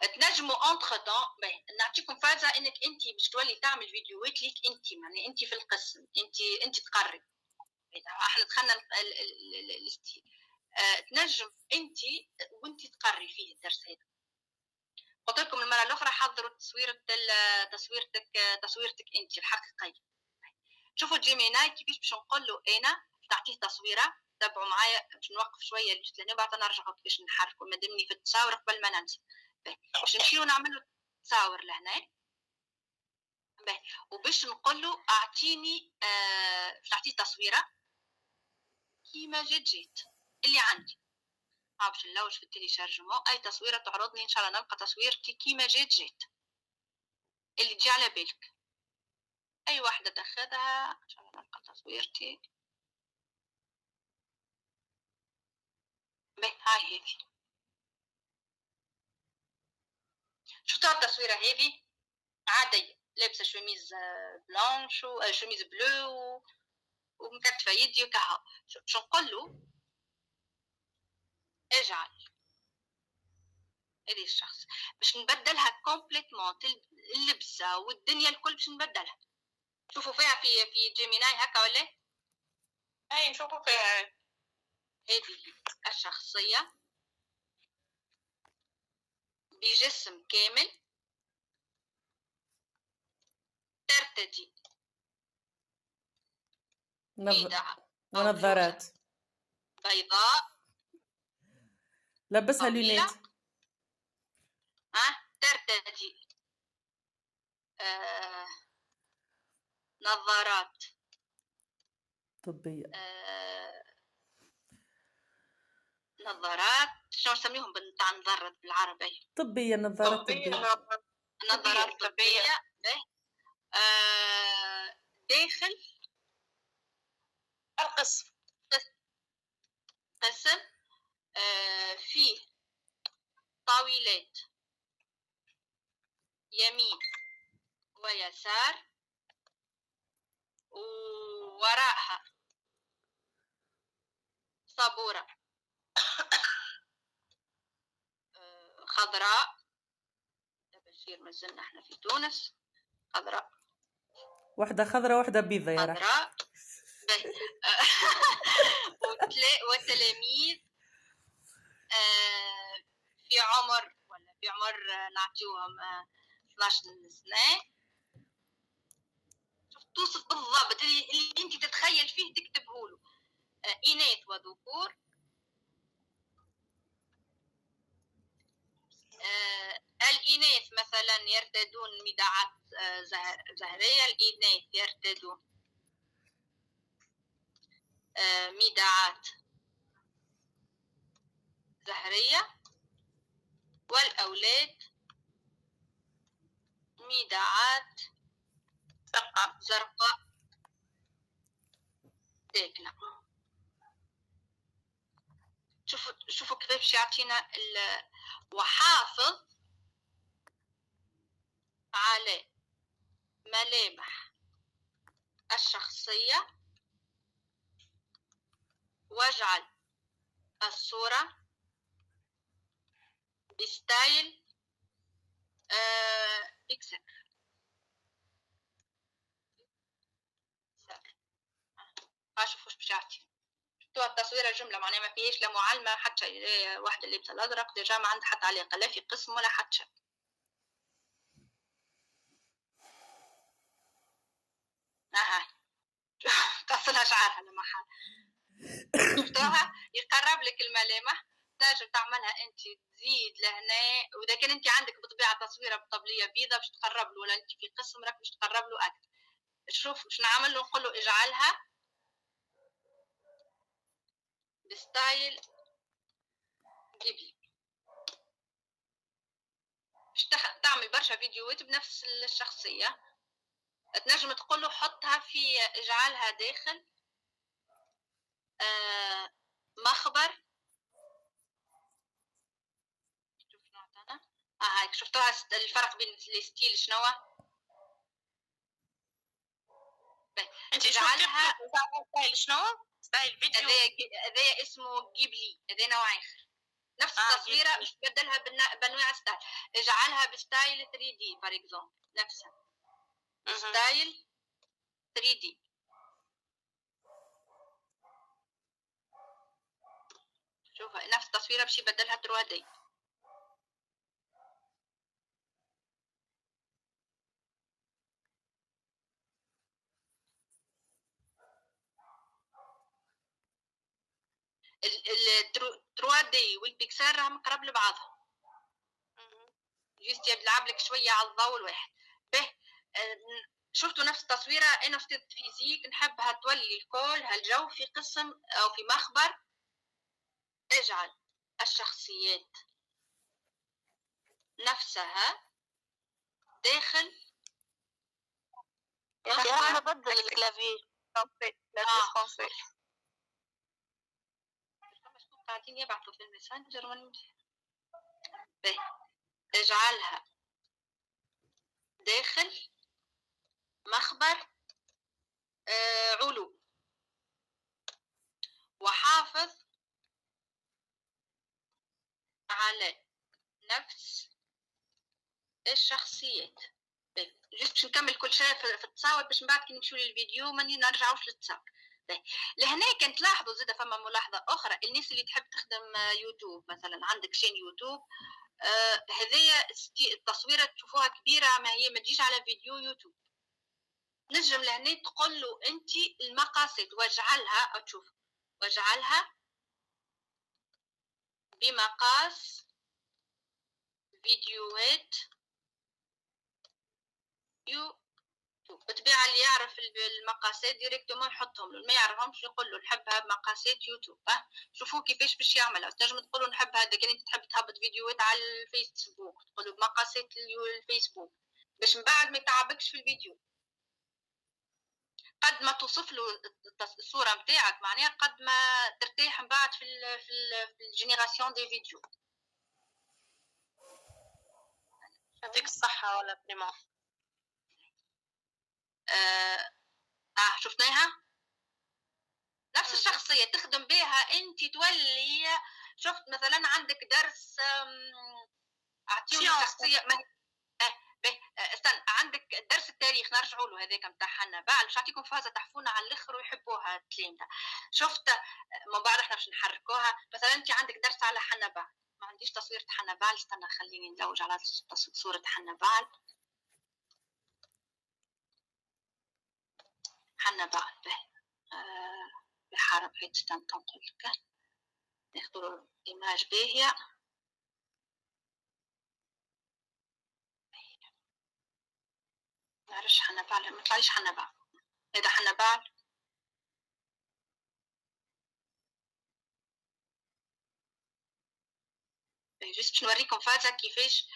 تنجموا انتر طون نعطيكم فازه انك انت باش تولي تعمل فيديوهات ليك انت، يعني انت في القسم، انت تقري. احنا دخلنا الستيل. تنجم انت وانت تقري فيه الدرس هذا. قلت لكم المره الاخرى حضروا تصويرتك انت الحقيقيه. شوفوا جيميناي كيفاش باش نقول له انا تعطيه تصويره. تابعوا معايا باش نوقف شويه لانه بعد نرجعوا كيفاش نحركوا مادامني في التصاور قبل ما ننسى. باش نمشيو نعملوا تصاور لهنا. وباش نقول له اعطيني تعطيه تصويره كيما جيت اللي عندي. باش نلوج في التيليشارجمون اي تصويره تعرضني ان شاء الله نلقى تصويرتي كيما جيت اللي تجي على بالك. اي واحده تاخذها ان شاء الله نلقى تصويرتي. هاي هيك. شفتوا التصويره هذه عاديه لابسه شوميز بلانش وشوميز بلو ومكتفه يدي وكها. شو نقول له؟ اجعل هذه الشخص باش نبدلها كومبليتمون، اللبسه والدنيا الكل باش نبدلها. شوفوا فيها في جيميناي هكا ولا؟ اي نشوفوا فيها. هذه الشخصيه بجسم كامل ترتدي بيدعة ونظارات بيضاء لبسها لونيت. ترتدي نظارات طبية. نظارات شنو نسميهم بتاع نظارات بالعربي؟ طبية. نظارات نظارات طبية. داخل القسم قسم فيه طاولات يمين ويسار، ووراءها صابورة خضراء. بشير ما زلنا احنا في تونس. خضراء، واحدة خضراء واحدة بيضة يا رح. خضراء وتلاميذ في عمر نعطيوهم 12 سنة. توصف بالضبط اللي انت تتخيل فيه تكتبه له. إناث وذكور. الإناث مثلا يرتدون ميداعات زهرية. الإناث يرتدون ميداعات زهرية، والأولاد ميداعات زرقاء داكنة. شوفوا كيفاش يعطينا وحافظ على ملامح الشخصية، واجعل الصورة بستايل بيكسل. شوفوا واش باش يعطي. شفتوا التصويره جمله معناها ما فيهاش لا معلمه حتى واحده اللي لابسه الازرق ديجا ما عندها حتى علاقه لا في قسم ولا حتى شيء. تصلها شعرها لما حال. شفتوها يقرب لك الملامح، تنجم تعملها انت تزيد لهنا. واذا كان انت عندك بطبيعه تصويره بطبليه بيضه باش تقرب له، ولا انت في قسم راك باش تقرب له اكثر. شوف باش نعمل له، نقول له اجعلها بستايل جيبلي. باش تعمل برشا فيديوهات بنفس الشخصيه. تنجم تقول له حطها في، اجعلها داخل مخبر. هاك شفتوها الفرق بين الستيل شنو؟ انت اجعلها ستايل شنو؟ ستايل فيديو. هذا اسمه جيبلي، هذا نوع اخر. نفس التصويره باش تبدلها بانواع ستايل. اجعلها بستايل 3D فار اكزومبل، نفسها ستايل 3D. شوف نفس التصويره باش يبدلها 3D. ال 3D والبيكسل راهم قرب لبعضهم. جيست يلعب لك شويه على الضوء الواحد. به شفتوا نفس التصويره. انا استاذ فيزيك نحبها تولي الكل هالجو في قسم او في مخبر. اجعل الشخصيات نفسها داخل يا بدل الكلافي قاعدين يبعثوا في الماسنجر. اجعلها داخل مخبر علو، وحافظ على نفس الشخصيات. جست باش نكمل كل شيء في التصاور باش من بعد كي نمشيو للفيديو ما نرجعوش للتصاور. لهنا كان تلاحظوا زاده فما ملاحظه اخرى، الناس اللي تحب تخدم يوتيوب مثلا، عندك شين يوتيوب هذيا التصويره تشوفوها كبيره، ما هي ما تجيش على فيديو يوتيوب. نجم لهنا تقول له انت المقاصد واجعلها، تشوف واجعلها بمقاس فيديوهات يوتيوب. بالطبيعه اللي يعرف المقاسات ديريكتومون يحطهم له، ما يعرفهمش يقول له نحبها بمقاسات يوتيوب. شوفوا كيفاش باش يعملها. تنجم تقول له نحب هذا، كان انت تحب تهبط فيديوهات على الفيسبوك تقول له بمقاسات الفيسبوك باش من بعد ما يتعبكش في الفيديو. قد ما توصف له الصوره نتاعك معناها قد ما ترتاح من بعد في الجينيراسيون دي فيديو. يعطيك الصحه ولا بريمون. شفناها نفس الشخصيه تخدم بها انت، تولي شفت مثلا عندك درس اعطيوني شخصيه ما استنى، عندك درس التاريخ نرجعوا له هذاك نتاع حنبال، باش نعطيكم فازه تحفونا على الاخر ويحبوها التلامذه. شفت من بعد احنا باش نحركوها. مثلا انت عندك درس على حنبال، ما عنديش تصويره حنبال، استنى خليني نلوج على صوره حنبال. حنبال بحارة بحيث تنقل لك ناخذ إيماج باهية. معرفش حنبال، ما طلعليش حنبال. هذا حنبال. جست باش نوريكم فازة كيفاش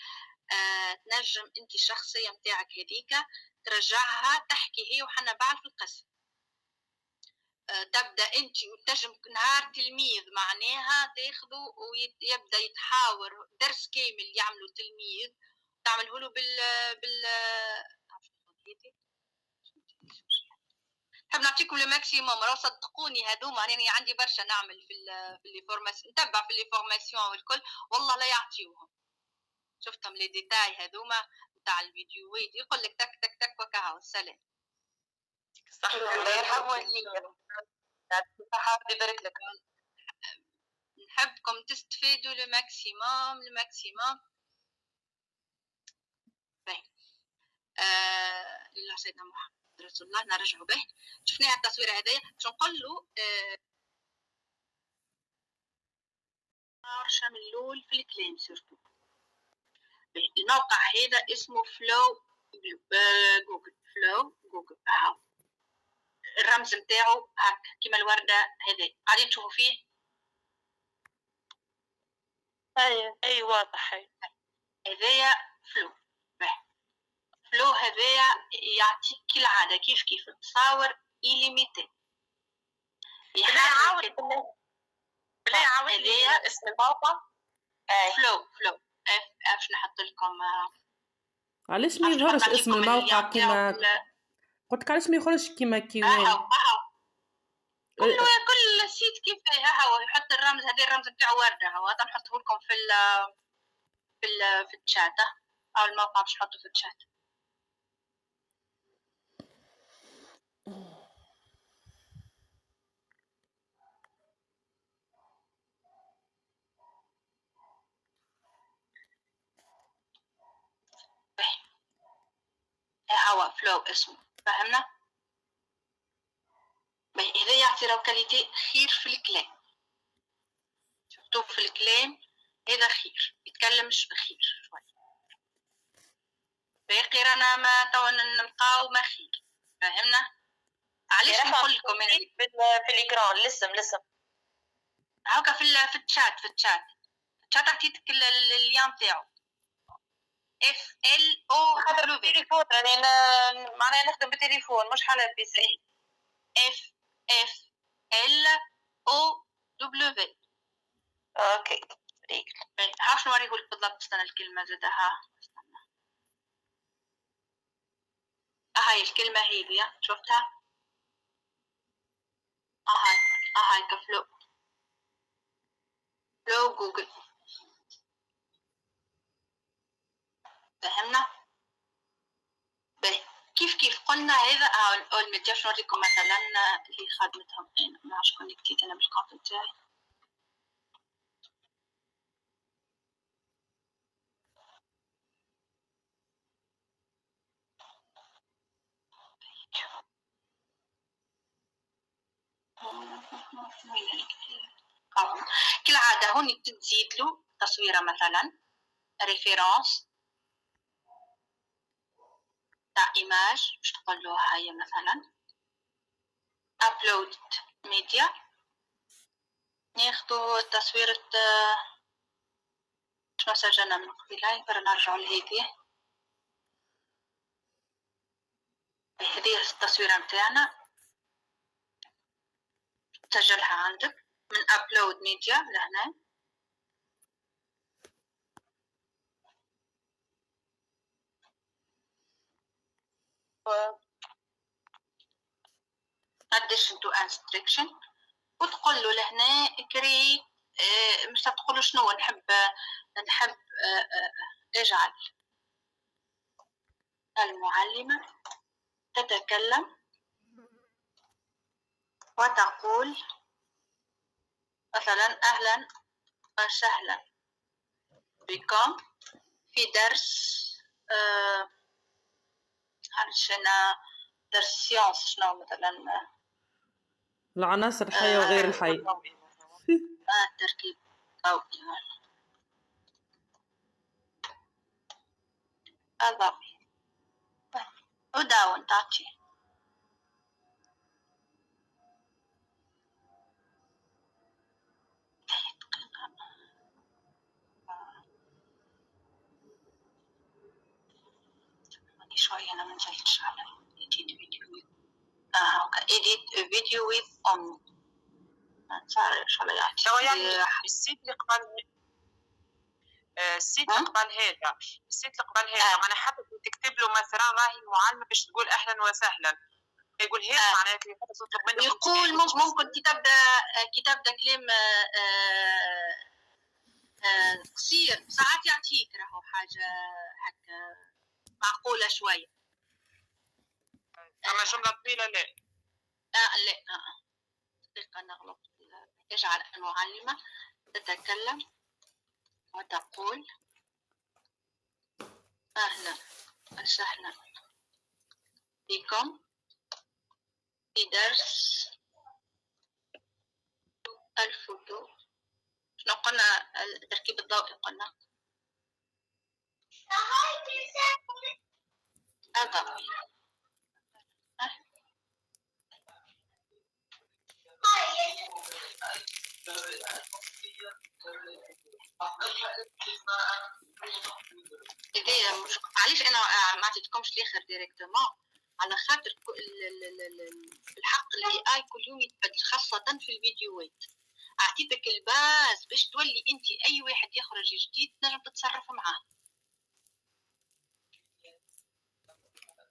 تنجم انت الشخصية متاعك هذيك ترجعها تحكي هي وحنبال في القسم. تبدا انت وتنجم نهار تلميذ معناها تاخذه ويبدا يتحاور درس كامل يعملوا تلميذ تعمله له بال نحب نعطيكم لو ماكسيموم. راه صدقوني هذوما يعني عندي برشا نعمل في لي فورماسيون، نتبع في لي فورماسيون والكل والله لا يعطيوهم. شفتهم لي ديتاي هذوما نتاع الفيديوهات يقول لك تك تك تك وكاهو السلام. صح الله يرحم والديك. صحة يبارك لك. نحبكم تستفيدوا لو ماكسيموم لو ماكسيموم. لله سيدنا محمد رسول الله. نرجعوا به شفناها التصويره هذيا باش نقول له شامل اللول في الكلام سورتو. الموقع هذا اسمه فلو جوجل، فلو جوجل اهو الرمز نتاعو هكا كيما الورده هذه قاعدين تشوفوا فيه. اي واضح. هذايا فلو. فلو هذايا يعطيك كالعاده كيف تصاور إليميتي. بلا عاود لي اسم الموقع. فلو باش نحط لكم. علاش ما يظهرش اسم الموقع كيما قلت لك؟ علاش ما يخرجش كيما كيوان؟ كل سيت كيف هو يحط الرمز. هذا الرمز نتاعو ورده هو هذا نحطه لكم في الشات او الموقع باش نحطه في الشات. هو فلو اسمه فهمنا. إذا يعطي رو كاليتي خير في الكلام. شفتوه في الكلام هذا خير يتكلمش بخير شوي. باقي رانا ما تو نلقاو ما خير فهمنا. علاش نقول لكم في الاكران لسم هاكا في الشات عطيتك اليوم تاعو FLO خاطر بالتليفون راني معناها نخدم بالتليفون مش حالة بي سي. FLOW. اوكي هاش نوريهولك بالضبط. استنى الكلمة زادها. هاي الكلمة هي شفتها؟ هاي كفلو جوجل. فهمنا؟ كيف قلنا هذا الميديا. باش نوريكم مثلا اللي خدمتهم انا ما عادش كونيكتيت انا بالكونت تاعي. كالعادة هون تزيد له تصويرة مثلا ريفيرونس تاع ايماج باش تقول له هاي مثلا ابلود ميديا. ناخدو تصويرة شنو سجلنا من قبيله برا نرجعو لهذه. هذه التصويرة متاعنا سجلها عندك من ابلود ميديا لهنا. addition to instruction وتقول له لهنا create. مش تقول له شنو نحب اجعل المعلمة تتكلم وتقول مثلا أهلا وسهلا بكم في درس عشان درس سيونس شنو مثلا العناصر الحية وغير الحي. تركيب ضوئي الضوئي وداون تعطي. شوية أنا ما نزلتش على edit video. edit video with on. صار إن شاء الله يعني السيت اللي قبل السيت اللي قبل هذا السيت اللي قبل هذا أنا حابة تكتب له مثلا راهي المعلمة باش تقول أهلا وسهلا يقول هيك معناته تطلب منه يقول ممكن كتاب ده كلام قصير ساعات يعطيك راهو حاجة هكا معقولة شوية. أما جملة طويلة لا لا دقيقة نغلط. اجعل المعلمة تتكلم وتقول أهلا وسهلا بكم في درس الفوتو. شنو قلنا التركيب الضوئي قلنا الضوئي. إذا مش علاش أنا ما عطيتكمش الآخر ديريكتومون على خاطر الحق اللي آي كل يوم يتبدل خاصة في الفيديوهات. أعطيتك الباز باش تولي أنت أي واحد يخرج جديد تنجم تتصرف معاه.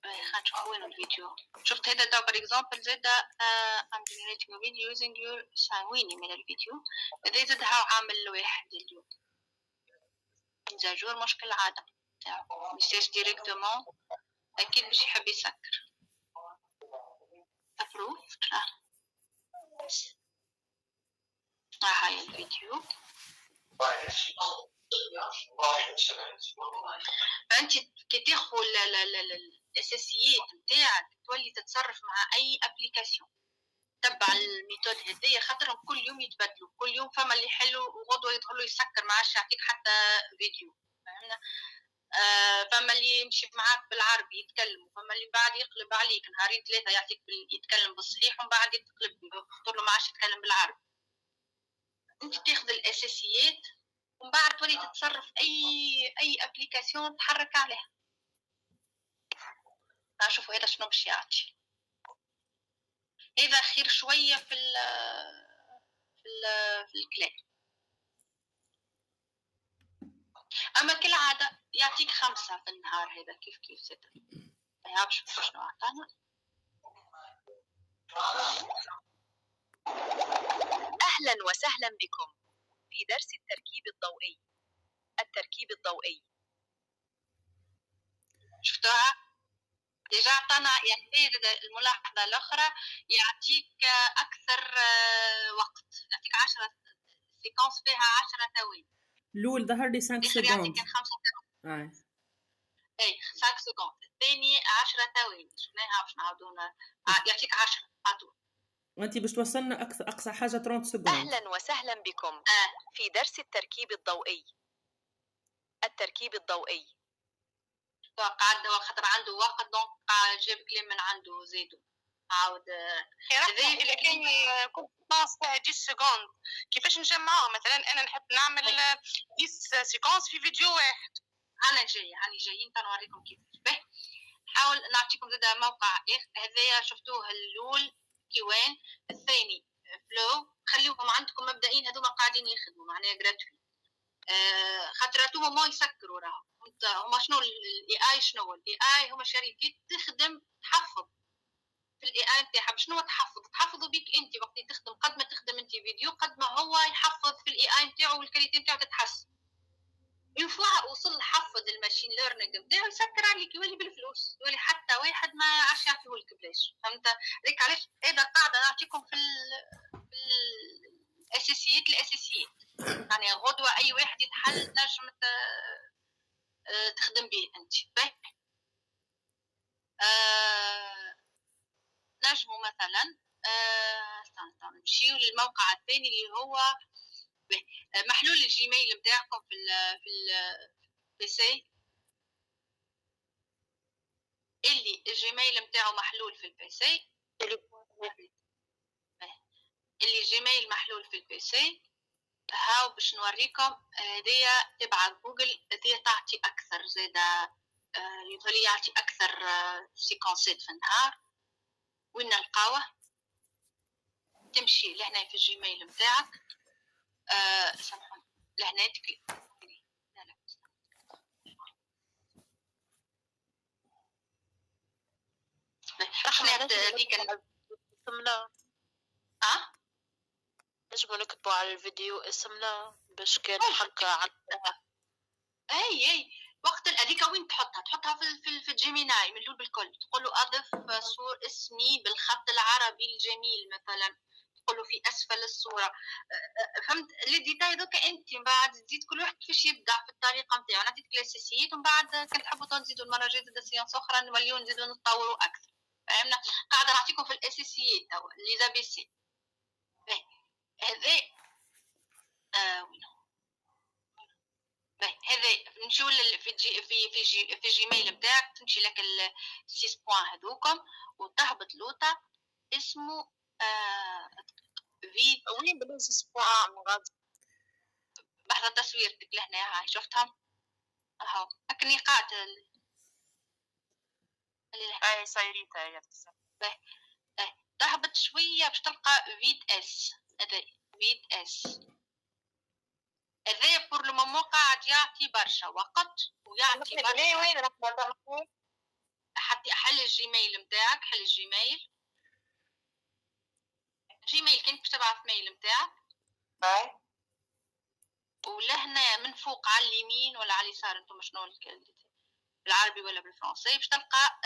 خلينا نشوف وين الفيديو. شفت هذا ده for example زاد I'm generating a video using your ساويني من الفيديو. هذا زاد هاو عامل واحد اليوم زاجور مشكل عادة ميساج ديريكتومون أكيد باش يحب يسكر أبروف. هاي الفيديو. فأنت كي تاخذ الأساسيات نتاعك تولي تتصرف مع أي أبليكاسيون. تبع الميثود هذيا خاطرهم كل يوم يتبدلوا كل يوم فما اللي حلو وغدوة يدخلوا يسكر ما عادش يعطيك حتى فيديو. فهمنا؟ فما اللي يمشي معاك بالعربي يتكلم وفما اللي بعد يقلب عليك نهارين ثلاثة يعطيك يتكلم بالصحيح ومن بعد يتقلب تقول له ما عادش يتكلم بالعربي. انت تاخذ الأساسيات ومن بعد تولي تتصرف أي أبليكاسيون تحرك عليها. نشوفوا هذا شنو باش يعطي. هذا خير شوية في الكلام. أما كالعادة يعطيك 5 في النهار هذا كيف ستة هيا باش نشوف شنو عطانا. أهلا وسهلا بكم في درس التركيب الضوئي. التركيب الضوئي شفتوها؟ ديجا عطانا يعني الملاحظة الأخرى يعطيك أكثر وقت، يعطيك 10 سيكونس فيها 10 ثواني. الأول ظهر لي 5 سكوند. يعطيك 5 ثواني. أي 5 سكوند. الثاني 10 ثواني. شفناها باش نعاودونا. يعطيك 10 عطول. وانت باش توصلنا اقصى حاجه 30 سكوند. اهلا وسهلا بكم في درس التركيب الضوئي. التركيب الضوئي قعد خاطر عنده وقت دونك جاب كلام من عنده زيدو عاود. إذا كان كنت ناقص فيها 10 سكوند كيفاش نجمعوها؟ مثلا أنا نحب نعمل 10 سيكونس في فيديو واحد. أنا جايين تنوريكم كيف. به نحاول نعطيكم زاد موقع هذايا شفتوه الأول كيوان، الثاني فلو. خليوهم عندكم مبدئيين هذوما قاعدين يخدموا معناها جراتوي. خاطر هما يسكروا راهم. هما شنو الاي اي؟ شنو الاي اي؟ هما شركات تخدم تحفظ في الاي اي نتاعها. شنو تحفظوا بيك انت وقت تخدم. قد ما تخدم انت فيديو قد ما هو يحفظ في الاي اي نتاعو والكاليتي نتاعو تتحسن. ينفع وصل حفظ الماشين ليرنينغ نتاعو يسكر عليك يولي بالفلوس، يولي حتى واحد ما عادش يعطيهولك بلاش. فهمت؟ هذيك علاش هذا قاعده نعطيكم في الاساسيات يعني غدوه اي واحد يتحل نجم تخدم به انت. نجموا مثلا نمشيو للموقع الثاني اللي هو محلول الجيميل نتاعكم في البي سي. اللي الجيميل نتاعو محلول في البي سي، اللي جيميل محلول في البي سي. هاو باش نوريكم هدية تبع جوجل. هدية تعطي أكثر زادة، يظهر يعطي أكثر سيكونسات في النهار. وين نلقاوه؟ تمشي لهنا في الجيميل متاعك. سامحوني لهنا تكلي. رحنا ديك اسمنا نجمو نكتبوا على الفيديو اسمنا باش كان حق عندها. اي وقت هذيك وين تحطها في الجيميناي من الاول بالكل. تقول له اضف صور اسمي بالخط العربي الجميل مثلا، تقول له في اسفل الصوره. فهمت لي ديتاي دوك انت من بعد تزيد كل واحد كيفاش يبدع في الطريقه نتاعو. نعطيك الاساسيات ومن بعد كان تحبوا تزيدوا المره الجايه زاد سيانس اخرى نوليو نزيدوا نتطوروا اكثر. فهمنا؟ قاعده نعطيكم في الاساسيات او لي زابي سي. هذا هذا نمشيو في جيميل نتاعك. تمشي لك السيس بوان هذوكم وتهبط لوطا اسمه في وين بالسيس بوان غادي بحث تصويرتك لهنا. هاي شفتهم اهو هاك نقاط اللي هاي صايريتها هي. تهبط شويه باش تلقى فيت اس. هذا فيت اس هذا بور لو مومون قاعد يعطي برشا وقت ويعطي برشا. وين راح حتى حل الجيميل نتاعك. حل الجيميل كنت باش تبعث ميل نتاعك ولهنا من فوق على اليمين ولا على اليسار انتم شنو بالعربي ولا بالفرنسي باش تلقى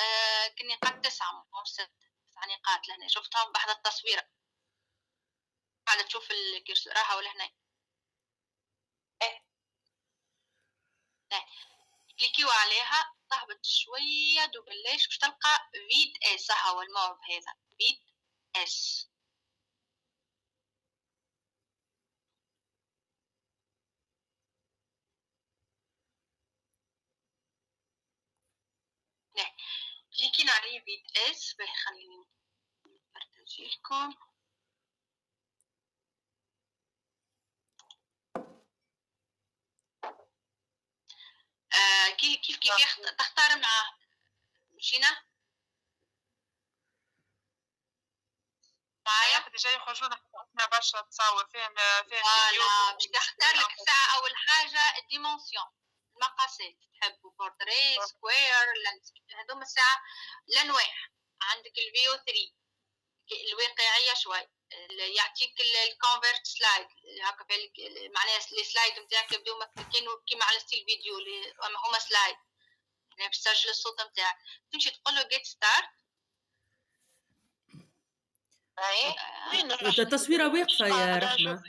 نقاط 9 مش 6 نقاط لهنا. شفتهم بحث التصوير قاعده تشوف الكرسور راها ولا هنا. كليكيو عليها تهبط شويه دوبليش باش تلقى فيت اس. هو الموف هذا فيت اس. كليكين عليه فيت اس. خليني نبارتاجي لكم. كيف تختار معاه. مشينا معايا جاي يخرجون احنا برشا تصور فيهم فوالا باش تختار لك الساعه. اول حاجه الديمونسيون المقاسات تحبوا بورتري سكوير هذوما الساعه الانواع. عندك الفيو 3 الواقعيه شوي، يعطيك الكونفرت سلايد هكا معناها لي سلايد نتاعك يبداو كانوا كيما على ستيل فيديو اما هما سلايد يعني باش تسجل الصوت نتاعك. تمشي تقول له جيت ستارت. التصويره واقفه يا رحمه.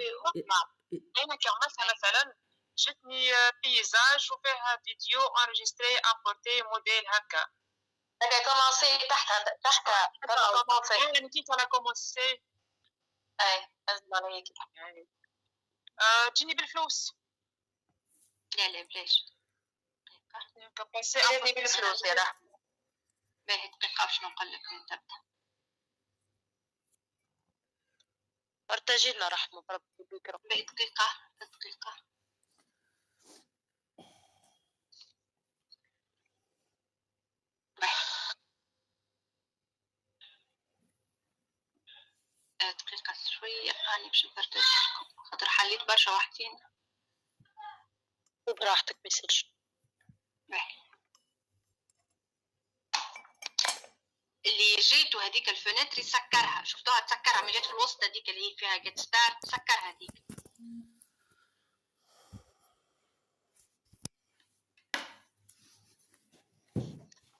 انا كعملتها مثلا جتني بيزاج وفيها فيديو انريجستري امبورتي موديل هكا. هذا كومونسي تحتها يعني كيف انا كومونسي أزم عليك تجيني بالفلوس. لا بلاش هذه بالفلوس يا رحمة. باهي دقيقة باش نقول لك من تبدا. ارتجي لنا رحمة بربي بكرة. باهي دقيقة دقيقة شوية أنا باش نبرتاج لكم خاطر حليت برشا وحدين. براحتك ميسالش. اللي جيتو هذيك الفناتري سكرها، شفتوها تسكرها من جات في الوسط هذيك اللي هي فيها جيت ستارت سكرها هذيك.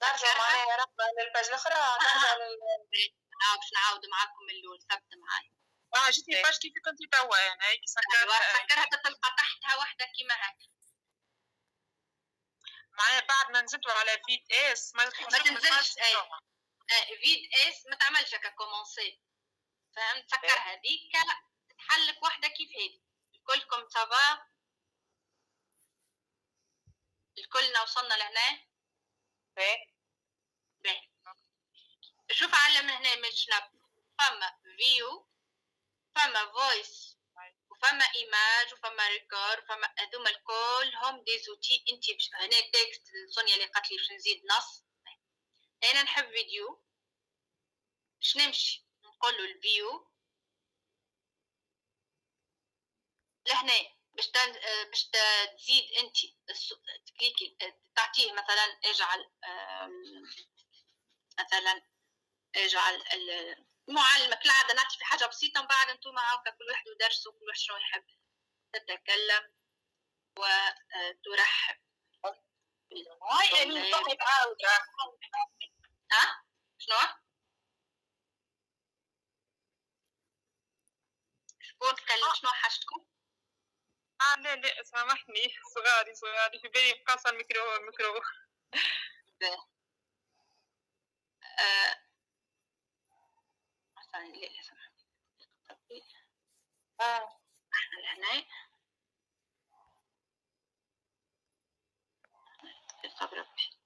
نرجع معايا يا رحمة للباج الأخرى. نرجع باش نعاود معاكم من الأول. ثبت معايا. جيتني الباج كيف كنتي توا يعني هيك سكرها تلقى تحتها واحدة كيما هكا. معايا بعد ما نزلتوا على فيد اس ما تنزلش فيد اس ما تعملش هكا كومونسي فهمت. سكر هذيك تتحلك واحدة كيف هذه. كلكم سافا الكلنا وصلنا لهنا. باهي شوف على من هنا مش نب فما فيو فما فويس وفما ايماج وفما ريكورد فما هذوما الكل هم دي زوتي. انت هنا تكست سونيا اللي قالت لي باش نزيد نص. انا نحب فيديو باش نمشي نقول له الفيو لهنا باش تزيد انت تكليكي تعطيه مثلا اجعل معلمك العادة نعطي في حاجة بسيطة. من بعد انتم هاكا كل واحد ودرسه كل واحد شنو يحب. تتكلم وترحب. شنو؟ شكون تكلم؟ شنو حاجتكم؟ لا سامحني صغاري في بالي مقاصة الميكرو. لا سامحني. احنا لهنا قبل ربي.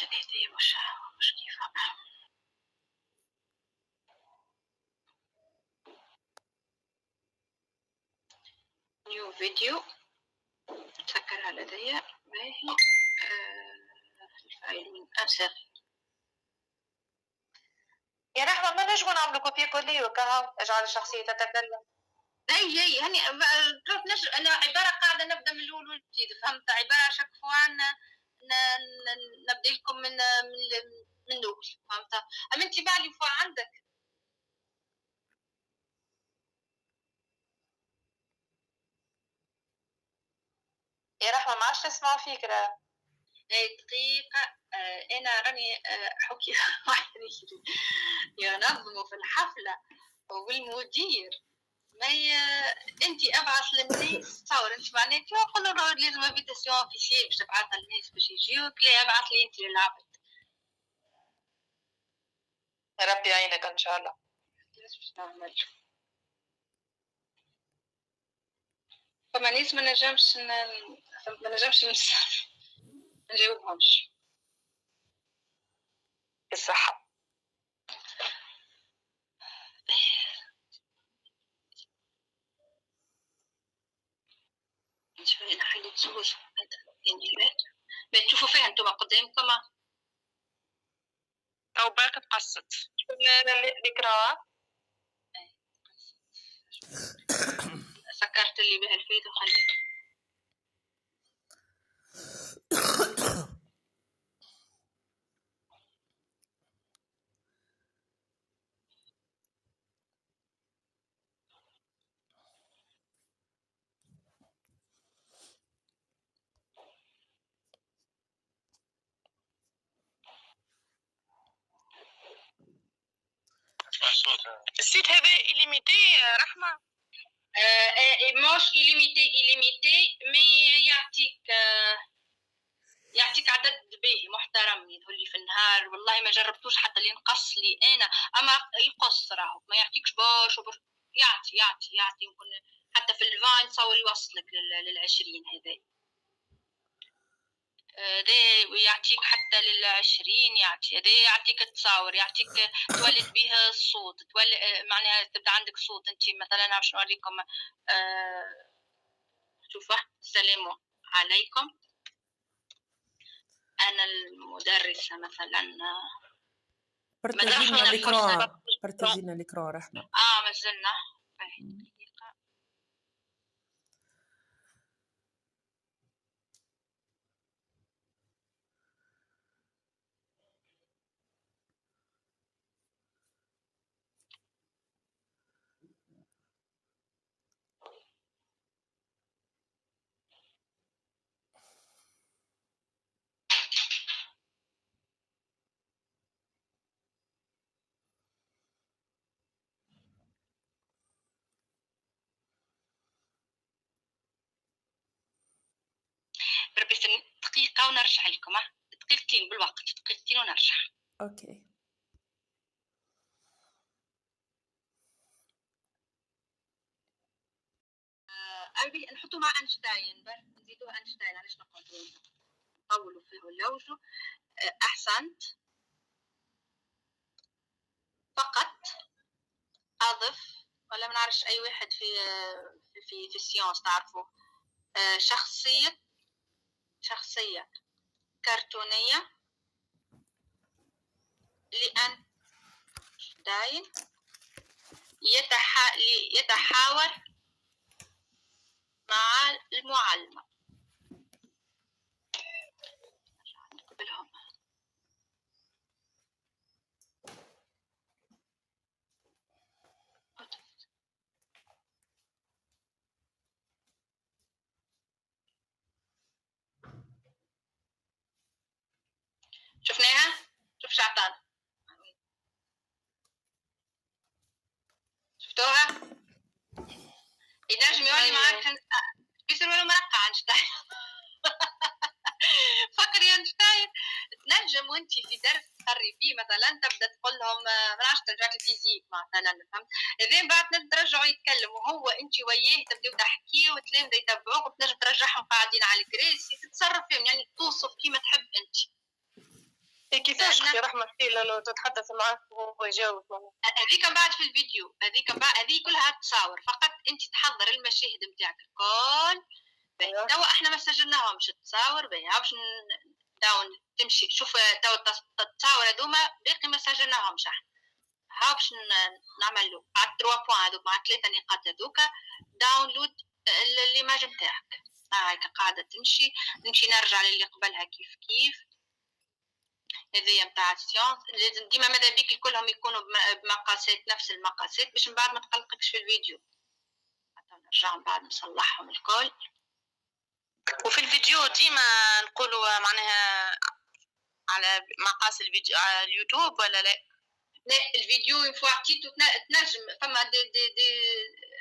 هذه مش كيفها. نيو فيديو نسكرها لدي. باهي الفايل من أمسك يا رحمة ما نجمو نعملو كوبي كولي وكهو اجعل الشخصية تتكلم. هي هني أنا عبارة قاعدة نبدأ من الأول والجديد فهمت. عبارة شك فوان نبدأ لكم من الأول فهمت. أما أنت بعد فوا عندك يا رحمة ما عادش تسمعوا فيك راه. دقيقة أنا راني حكي واحد ينظموا في الحفلة والمدير ما أنت أبعث للناس تصور أنت معناتها يقول له لازم انفيتاسيون اوفيسيال باش تبعثها للناس باش يجيوك. لا أبعث لي أنت للعبد. يا ربي يعينك إن شاء الله. باش نعمل فما ناس ما نجمش نجاوبهمش بالصحة. شوي أنا حليت زوج ما تشوفوا فيها أنتم قدامكم أو باقي تقصت الإكراه ذكرت اللي بها الفيديو خليك. السيت هذا إليميتي رحمة؟ مش إليميتي مي يعطيك عدد باهي محترم يظهر لي في النهار. والله ما جربتوش حتى اللي نقص لي انا، اما يقص راهو ما يعطيكش باش يعطي يمكن حتى في الفاين تصور يوصلك لل20 هذا ويعطيك حتى لل20 يعطي هذا يعطيك تصاور يعطيك تولد بها الصوت معناها تبدا عندك صوت انت مثلا. باش نوريكم شوفوا السلام عليكم انا المدرسه مثلا بارتاجينا الإكران رحمة. ما زلنا دقيقة ونرجع لكم. دقيقتين بالوقت، دقيقتين ونرجع. اوكي. أبي نحطوا مع أينشتاين نزيدوها أينشتاين علاش نطولوا فيه ونلوجوا. أحسنت. فقط أضف ولا ما نعرفش أي واحد في السيونس تعرفوا شخصية كرتونية لأينشتاين يتحاور مع المعلمة. نقبلهم. شفناها؟ شوف شعطان شفتوها؟ ينجم يولي معاك يصير ولا مرقع أينشتاين. فكري أينشتاين تنجم وانت في درس تقري فيه مثلا تبدا تقول لهم ما نعرفش ترجعت الفيزيك مثلا فهمت. اذا بعد ترجعوا يتكلموا هو انت وياه تبداو تحكيوا وتلامذه يتبعوك وتنجم ترجعهم قاعدين على الكراسي تتصرف فيهم يعني توصف كيما تحب انت. كيفاش اختي رحمة لو تتحدث معك وهو يجاوب؟ هذيك بعد في الفيديو هذه كلها تصاور فقط انت تحضر المشاهد نتاعك الكل. توا احنا ما سجلناهمش تصاور بها باش داون تمشي شوف توا التصاور هذوما باقي ما سجلناهمش احنا. ها باش نعملوا مع 3 بوان هذوك مع 3 نقاط هذوك داونلود الايماج نتاعك. هاكا قاعده نمشي نرجع للي قبلها كيف هذه نتاع السيونس. لازم ديما ماذا بيك كلهم يكونوا بمقاسات نفس المقاسات باش من بعد ما تقلقكش في الفيديو. حتى نرجع من بعد نصلحهم الكل. وفي الفيديو ديما نقولوا معناها على مقاس الفيديو على اليوتيوب ولا لا؟ لا الفيديو ينفع عطيتو تنجم فما دي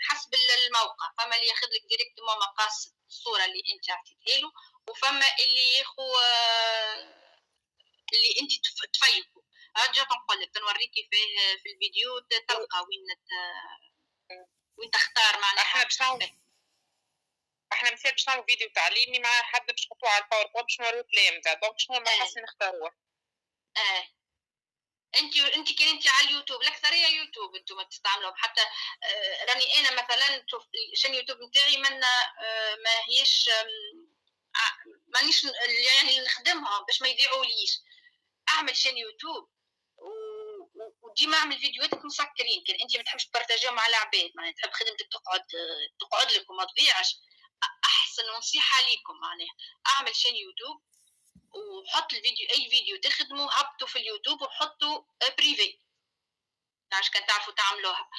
حسب الموقع. فما اللي ياخذ لك ديريكتومون مقاس الصوره اللي انت عطيتها له وفما اللي ياخذ اللي انت تفيقوا. ارجع نقول لك نوريكي فيه في الفيديو تلقى وين تختار معناها. احنا مثال باش نعمل فيديو تعليمي مع حد باش نحطوه على الباوربوينت باش نوريو كلام تاع دونك شنو المقاس اللي نختاروه؟ انت كي انت على اليوتيوب الاكثريه يوتيوب انتم تستعملوهم. حتى راني انا مثلا شان يوتيوب نتاعي ما هيش مانيش يعني نخدمهم باش ما يضيعوا ليش. اعمل شان يوتيوب وديما اعمل فيديوهاتك مسكرين، كان انت ما تحبش تبارتاجيهم مع العباد، معناها تحب خدمتك تقعد لك وما تضيعش، احسن نصيحه ليكم معناها اعمل شان يوتيوب وحط الفيديو، اي فيديو تخدمه هبطوا في اليوتيوب وحطوا بريفي، عشان كان تعرفوا تعملوها.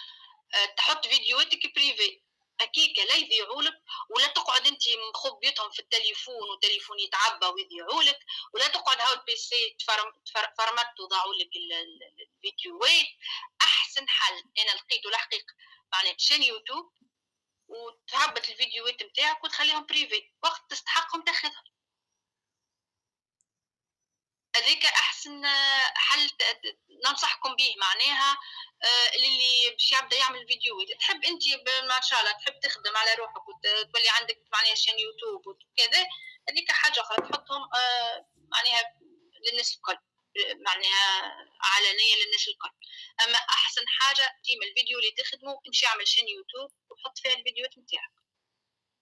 تحط فيديوهاتك بريفي هكيك لا يذيعولك، ولا تقعد انت مخبيتهم في التليفون وتليفون يتعبى ويذيعولك، ولا تقعد هاو البيسي فرمت وضعوا لك الفيديوهات. احسن حل انا لقيته الحقيقه معناها شان يوتيوب وتهبط الفيديوهات نتاعك وتخليهم بريفي، وقت تستحقهم تاخذهم. هذيك احسن حل ننصحكم به معناها. اللي باش يبدا يعمل فيديوهات، تحب انت ما شاء الله تحب تخدم على روحك وتولي عندك معناها شان يوتيوب وكذا، هذيك حاجه اخرى تحطهم معناها للناس الكل، معناها علنيه للناس الكل. اما احسن حاجه ديما الفيديو اللي تخدمه امشي اعمل شان يوتيوب وحط فيها الفيديوهات نتاعك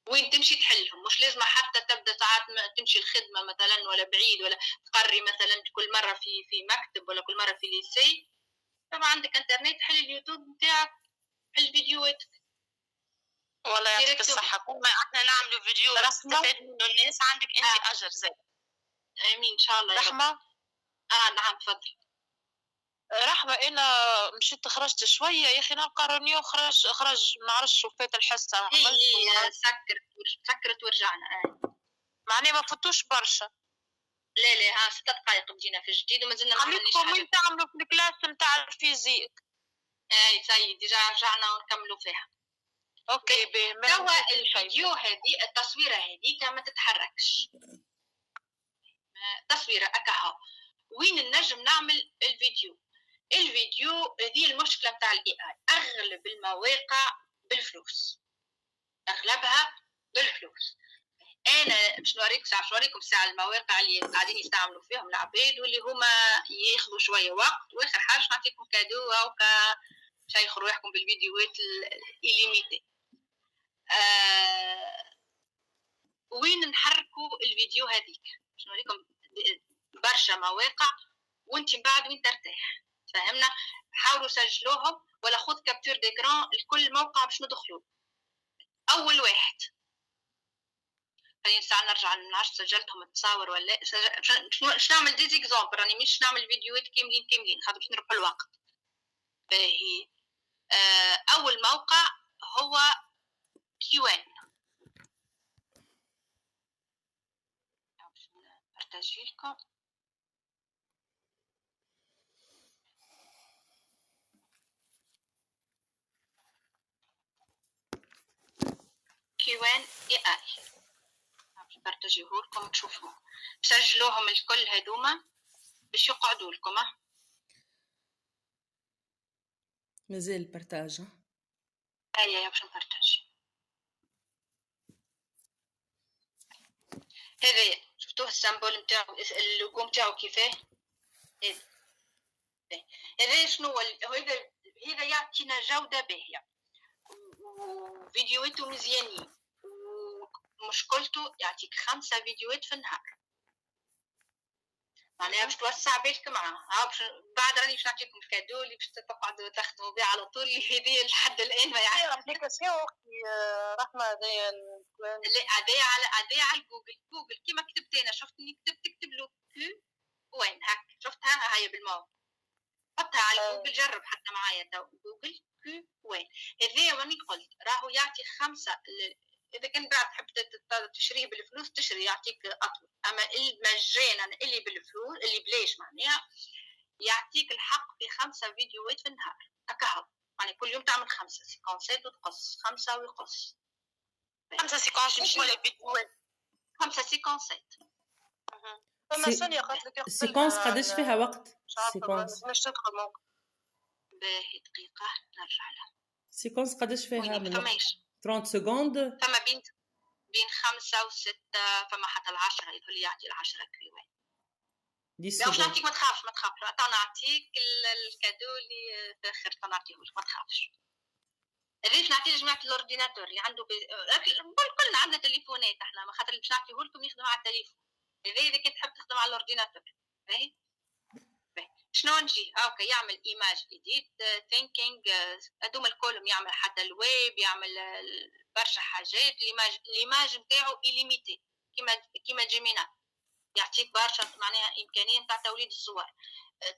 وين تمشي تحلهم، مش لازم حتى تبدا ساعات تمشي الخدمه مثلا ولا بعيد، ولا تقري مثلا كل مره في مكتب ولا كل مره في ليسي. طبعا عندك انترنت حل اليوتيوب نتاعك، حل فيديوهاتك. والله يعطيك الصحه، كل ما احنا نعملوا فيديو نستفاد منه الناس، عندك انت اجر زي. امين ان شاء الله. رحمه نعم تفضل. رحمه انا مشيت خرجت شويه يا اخي، نلقى راني خرج ما عرفش وفات الحصه هي سكرت ورجعنا. معناه ما فتوش برشا. لا ها 6 دقائق بدينا في جديد ومازلنا ما عملناش حاجه. خليكم تعملوا في الكلاس نتاع الفيزيك. سيد ديجا رجعنا ونكملوا فيها. اوكي توا الفيديو هذه التصويره هذيك ما تتحركش، تصويره اكاها وين النجم نعمل الفيديو هذه المشكله نتاع الاي اي. اغلب المواقع بالفلوس، اغلبها بالفلوس. انا باش نوريكم ساعه المواقع اللي قاعدين يستعملوا فيهم العباد واللي هما ياخذوا شويه وقت، واخر حاجه نعطيكم كادو او شيخوا روحكم بالفيديوهات الليميتي. وين نحركوا الفيديو هذيك باش نوريكم برشا مواقع وانت من بعد وين ترتاح. فهمنا؟ حاولوا سجلوهم ولا خذ كابتور ديكران لكل موقع باش ندخلوا. اول واحد خلينا ساعة نرجع نعرف سجلتهم تصاور ولا باش نعمل دي زيكزامبل، راني مش نعمل فيديوهات كاملين خاطر باش نربحوا الوقت. باهي اول موقع هو كيوان. باش نبارطاجي لكم. كيوان اي اي باش نبارطاجيه لكم تشوفوه. سجلوهم الكل هذوما باش يقعدوا لكم. مازال بارتاج. ايوه باش نبارطاجي. هذا شفتوه السامبول نتاعو، اللوغو نتاعو كيفاه. هذا شنو هو؟ هذا يعطينا جوده باهيه وفيديوهاته مزيانين، ومشكلته يعطيك 5 فيديوهات في النهار، معناها باش توسع بالك معاه. باش بعد راني باش نعطيكم الكادو اللي باش تقعدوا تخدموا به على طول، اللي هذه لحد الان ما يعرف. ابليكاسيون رحمه هذايا هذايا على جوجل كيما كتبت انا، شفتني تكتب له كيو وين هاك، شفتها هاي بالماء، حطها على جوجل جرب حتى معايا تو جوجل كيو وين. هذايا واني قلت راهو يعطي 5. اذا كان بعد تحب تشريه بالفلوس تشري يعطيك اطول، اما المجانا اللي بالفلوس اللي بلاش معناها يعطيك الحق في 5 فيديوهات في النهار اكاهو، يعني كل يوم تعمل 5 سيكونسات وتقص 5 ويقص 5 سيكونسات ولا فيديوهات 5 سيكونسات. فما ثانيه قالت لك السيكونس قداش فيها وقت؟ السيكونس مش تدخل ممكن. باهي دقيقه نرجع لها. السيكونس قداش فيها من وقت؟ فماش 30 سكوند. فما بين 5 و6، فما حتى 10 يقول لي يعطي 10 كيوان. لا باش نعطيك، ما تخافش انا نعطيك الكادو اللي في الاخر نعطيهولك ما تخافش. ليش نعطيه جماعه الاورديناتور اللي عنده كلنا عندنا تليفونات احنا، ما خاطر باش نعطيهولكم يخدم على التليفون. اذا كنت تحب تخدم على الاورديناتور باهي شنو نجي اوكي يعمل ايماج اديت ثينكينج هذوما الكولم، يعمل حتى الويب، يعمل برشا حاجات. الايماج نتاعو إليميتي كيما جيمينا، يعطيك برشا معناها امكانيه نتاع توليد الصور.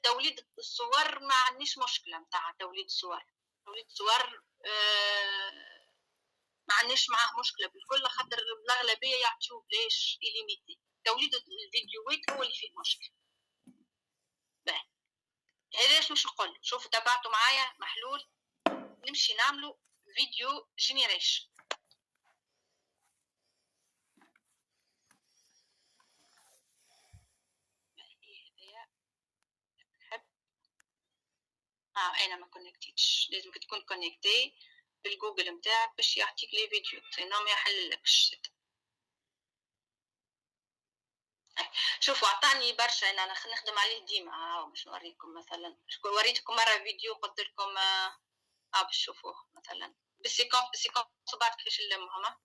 توليد الصور ما عنديش مشكله نتاع توليد الصور. توليد الصور ما عنديش معاه مشكله بالكل، خاطر الاغلبيه يعطيوه بلاش إليميتي. توليد الفيديوهات هو اللي فيه مشكله. باهي علاش مش نقول، شوفوا تابعتوا معايا محلول نمشي نعملوا فيديو جينيريشن. انا ما كونكتيتش، لازمك تكون كونكتي بالجوجل نتاعك باش يعطيك لي فيديو، سينو ما يحللكش. شوفوا عطاني برشا، انا نخدم عليه ديما. باش نوريكم مثلا، وريتكم مره فيديو قلت لكم باش تشوفوه مثلا بالسيكونس بعد كيفاش نلمهم.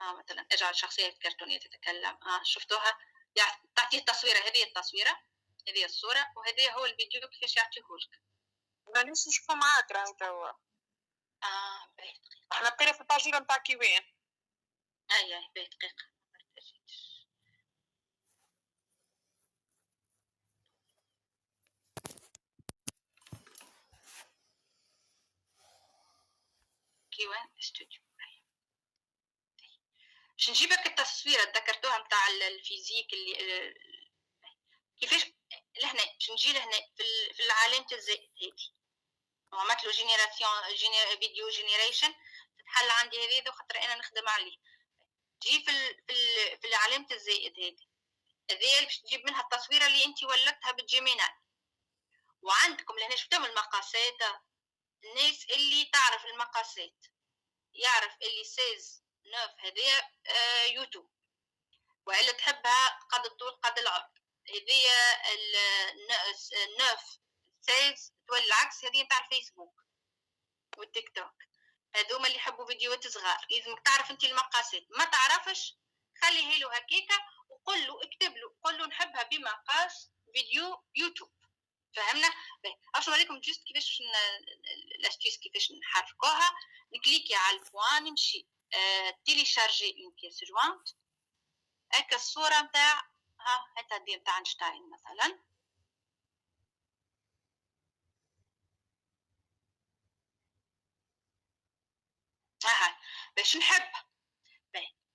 مثلا اجعل شخصيه كرتونيه تتكلم. شفتوها؟ يعني تعطيه التصويره، هذه التصويره، هذه الصوره، وهذا هو الفيديو كيفاش يعطيهولك. مانيش نشوفو معاك راهو توا. باهي احنا بقينا في الباجيره نتاع كيوان. باهي دقيقه. كيوان استوديو. باش نجيبك التصويره ذكرتوها نتاع الفيزيك اللي كيفاش لهنا. باش نجي لهنا في العلامه الزائد هذه، وعملت له فيديو جينيريشن، تتحل عندي هذا خاطر انا نخدم عليه. تجي في علامه الزائد هذه باش تجيب منها التصويره اللي انت ولدتها بالجيميناي. وعندكم لهنا شفتم المقاسات، الناس اللي تعرف المقاسات يعرف اللي 16 9 هذه يوتيوب، والا تحبها قد الطول قد العرض هذه 9 16 تولي العكس هذه نتاع الفيسبوك والتيك توك. هذوما اللي يحبوا فيديوهات صغار، لازمك تعرف انت المقاسات. ما تعرفش خليه له هكاكا وقل له اكتب له قل له نحبها بمقاس فيديو يوتيوب. فهمنا؟ باش نوريكم جست كيفاش الاستيس كيفاش نحركوها. نكليكي على البوان نمشي تيليشارجي اون بيس جوانت. هكا الصوره نتاع هاتا دي نتاع اينشتاين مثلا. باش نحب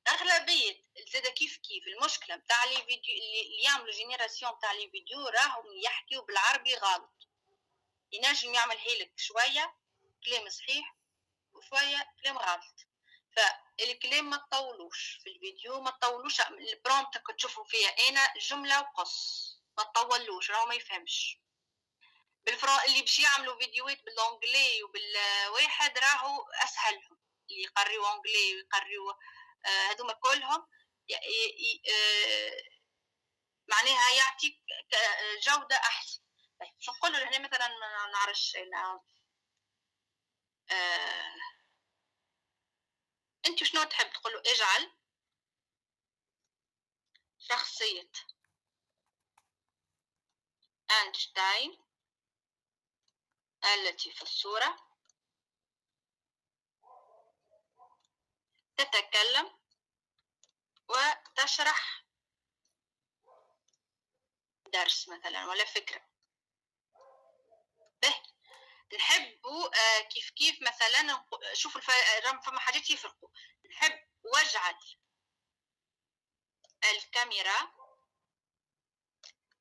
اغلبيه زاد كيف المشكله نتاع لي فيديو اللي يعملوا جينيراسيون نتاع لي فيديو راهم يحكيوا بالعربي غلط. ينجم يعمل لك شويه كلام صحيح وشويه كلام غلط. فالكلام ما تطولوش في الفيديو، ما تطولوش البرومبت تشوفوا فيها انا جمله وقص، ما تطولوش راهو ما يفهمش. اللي باش يعملوا فيديوهات بالانجلي وبالواحد راهو اسهلهم، اللي يقريوا انجلي ويقريوا هذوما كلهم معناها يعطيك جوده احسن. شو نقول له هنا مثلا ما نعرفش انا انت شنو تحب تقول له؟ اجعل شخصيه اينشتاين التي في الصوره تتكلم وتشرح درس مثلا ولا فكرة. به نحبوا كيف مثلا شوفوا فما حاجات يفرقوا. نحب واجعل الكاميرا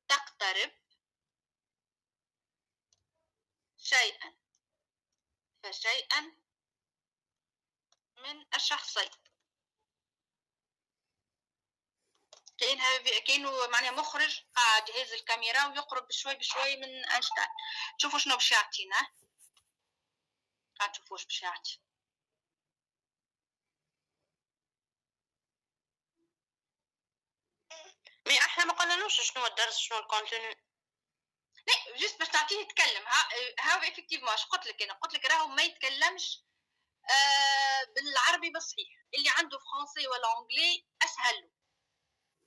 تقترب شيئا فشيئا من الشخصين. كاينه معناها مخرج قاعد يهز الكاميرا ويقرب بشوي بشوي من اينشتاين. شوفوا شنو باش يعطينا، قاعد تشوفوش باش يعطي. مي احنا ما قلناش شنو الدرس شنو الكونتينيو. لا جست باش تعطيه يتكلم. هاو افكتيفمون اش قلت لك انا، قلت لك راهو ما يتكلمش بالعربي بالصحيح. اللي عنده فرنسي ولا انجلي اسهل له.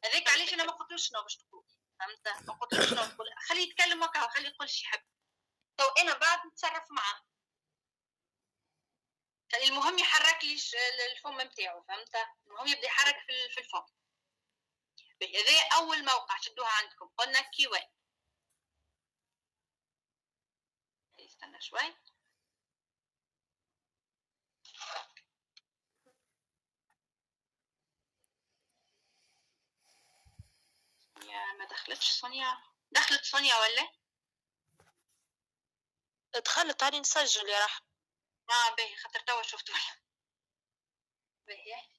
هذاك علاش انا ما قلتلوش شنو باش تقول. فهمت؟ ما قلتلوش شنو تقول، خليه يتكلم هكا، خليه يقول شي يحب، تو انا بعد نتصرف معاه. المهم يحرك لي الفم نتاعو، فهمت؟ المهم يبدا يحرك في الفم. هذا اول موقع شدوها عندكم، قلنا كيوان. استنى شوي. يا ما دخلتش صونيا، دخلت صونيا ولا؟ دخلت علي نسجل يا رحمة. باهي، خاطر توا شفت ولا. باهي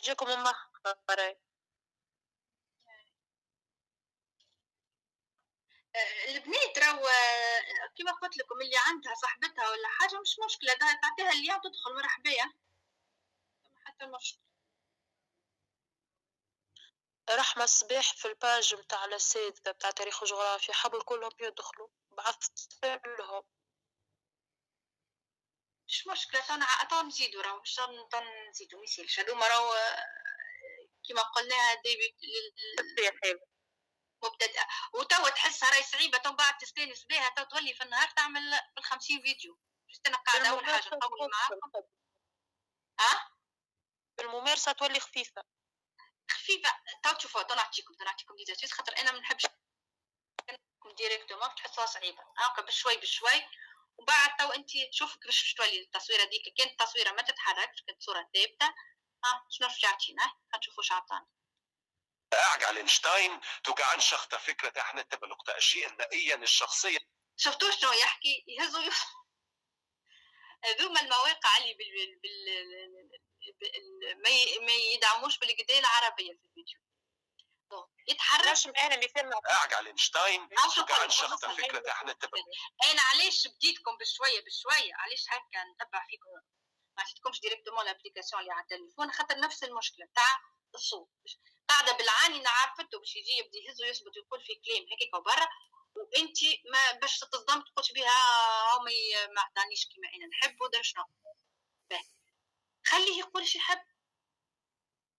جاكم مؤخرا. البنات راهو كيما قلت لكم، اللي عندها صاحبتها ولا حاجه مش مشكله، تعطيها اللي تدخل مرحبا، حتى مشكله. رحمة الصباح في الباج متاع الأساتذة بتاع تاريخ وجغرافيا حبوا كلهم يدخلوا، بعثت لهم. مش مشكله، تو نزيدو، راهو مش نزيدو، ميسالش هذوما راهو كيما قلناها ديبي مبتدئه، وتوا تحسها راهي صعيبه، تو بعد تستانس بها، تو تولي في النهار تعمل بال50 فيديو. جست انا قاعده اول حاجه نطول معاكم. الممارسه تولي خفيفه. تو تشوفوا، تو نعطيكم ديزاجيز، خاطر انا ما نحبش ديريكتومون، تحسوها صعيبه هاكا بشوي بشوي. وبعد تو انت شوفوا كيفاش تولي التصويره ديك، كانت التصويره ما تتحركش، كانت صوره ثابته. شنو رجعتينا هنشوفوا شعطان. أعجل إينشتاين تجعنشخت فكرة احنا تبلغت أشياء نائيا الشخصية. شفتوا شنو يحكي؟ يهزوا هذوما المواقع اللي ما يدعموش بالقضيه العربيه في الفيديو. يتحرك أعجل إينشتاين تجعنشخت فكرة احنا انا علاش بديتكم بشويه بشويه، علاش هكا نتبع فيكم، ما عطيتكمش ديريكتومون الابليكاسيون اللي على التليفون، خاطر نفس المشكله تاع الصوت، قاعده بالعاني نعرفته باش يجي يبدا يهز ويثبت ويقول في كلام هكاك وبرا، وانت ما باش تصدم تقولش بها امي ما عطانيش كيما انا نحب ودر شنو. خليه يقول شي يحب،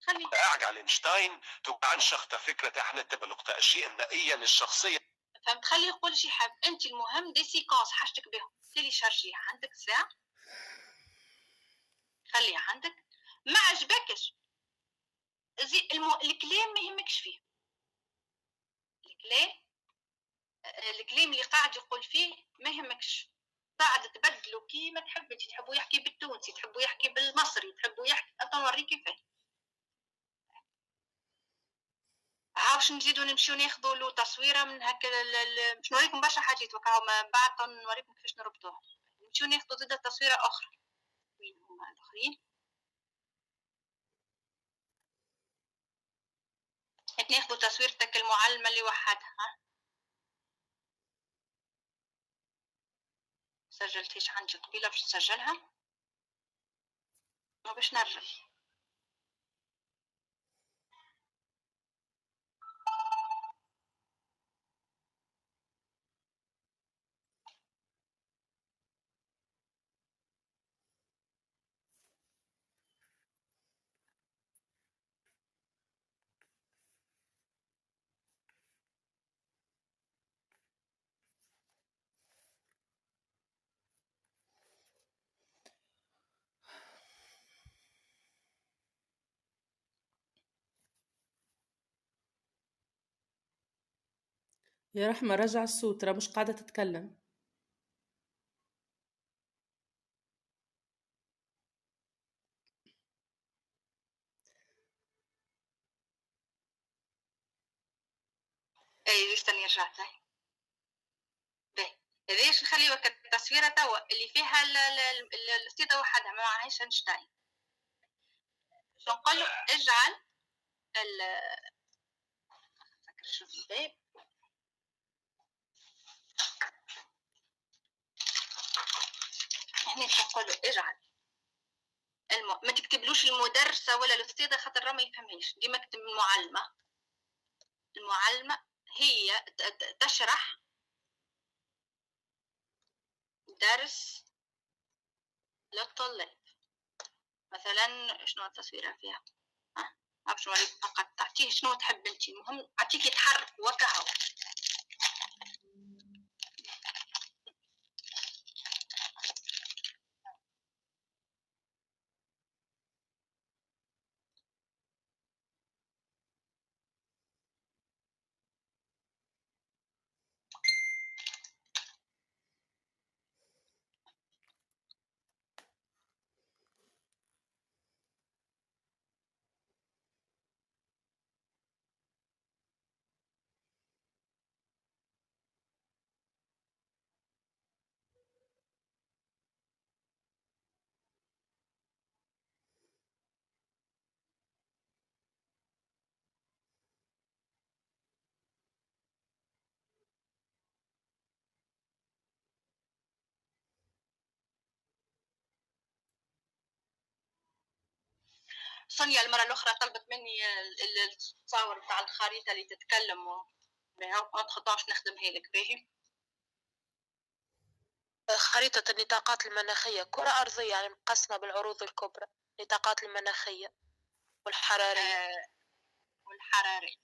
خليه. أعجل إينشتاين تجعنشخت فكرة احنا تبلغت أشياء نائيا الشخصية. فهمت؟ خليه يقول شي يحب، انت المهم دي سيكونس حاجتك بهم تيلي شارجيها عندك ساعه، خليها عندك. ما عجبكش الكلام ما يهمكش فيه، الكلام اللي قاعد يقول فيه ما يهمكش، قاعد تبدلوا كيما تحب، تحبوا يحكي بالتونسي، تحبوا يحكي بالمصري، تحبوا يحكي، اوريك كيفاه. عاوش نزيدوا نمشيو ناخذوا له تصويره من هكا باش نوريكم برشا حاجات وكاو بعد نوريكم كيفاش نربطوها. نمشيو ناخذوا زيد تصويره اخرى. وين هما الاخرين؟ ناخذوا تصويرتك المعلمه اللي وحدها. سجلتيش عندي قبيله باش نسجلها، باش نرجع. يا رحمة رجع الصوت، راه مش قاعدة تتكلم. اي استني رجعت. باهي ليش نخليو التصويره توا اللي فيها الاستاذه وحدها ما معهاش اينشتاين. شو نقول له؟ اجعل فكر شو الباب. احنا شو نقول له؟ اجعل ما تكتبلوش المدرسه ولا الاستاذه، خاطر راه ما يفهمهاش، ديما اكتب المعلمه. المعلمه هي تشرح درس للطلاب. مثلا شنو التصويره فيها؟ عرفت نوريك فقط تعطيه شنو تحب انت، المهم اعطيك يتحرك وكهو. سونيا المرة الأخرى طلبت مني التصاور بتاع الخريطة اللي تتكلم ما تخطاش نخدمها لك باهي. خريطة النطاقات المناخية، كرة أرضية يعني مقسمة بالعروض الكبرى، النطاقات المناخية والحرارية. والحرارية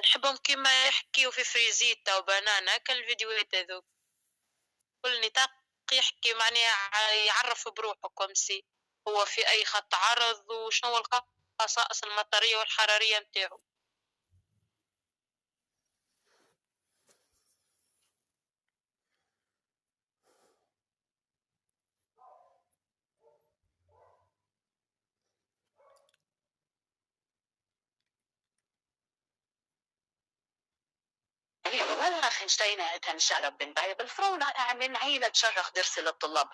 نحبهم كيما يحكيو في فريزيتا وبنانا كالفيديوهات هذوك، كل نطاق يحكي معناها يعرف بروحه كومسي هو في أي خط عرض وشنو الخصائص المطرية والحرارية متاعو. والله خنشتينا تنشرب بن بايب الفرونة اعمل عيلة تشرخ درس للطلاب.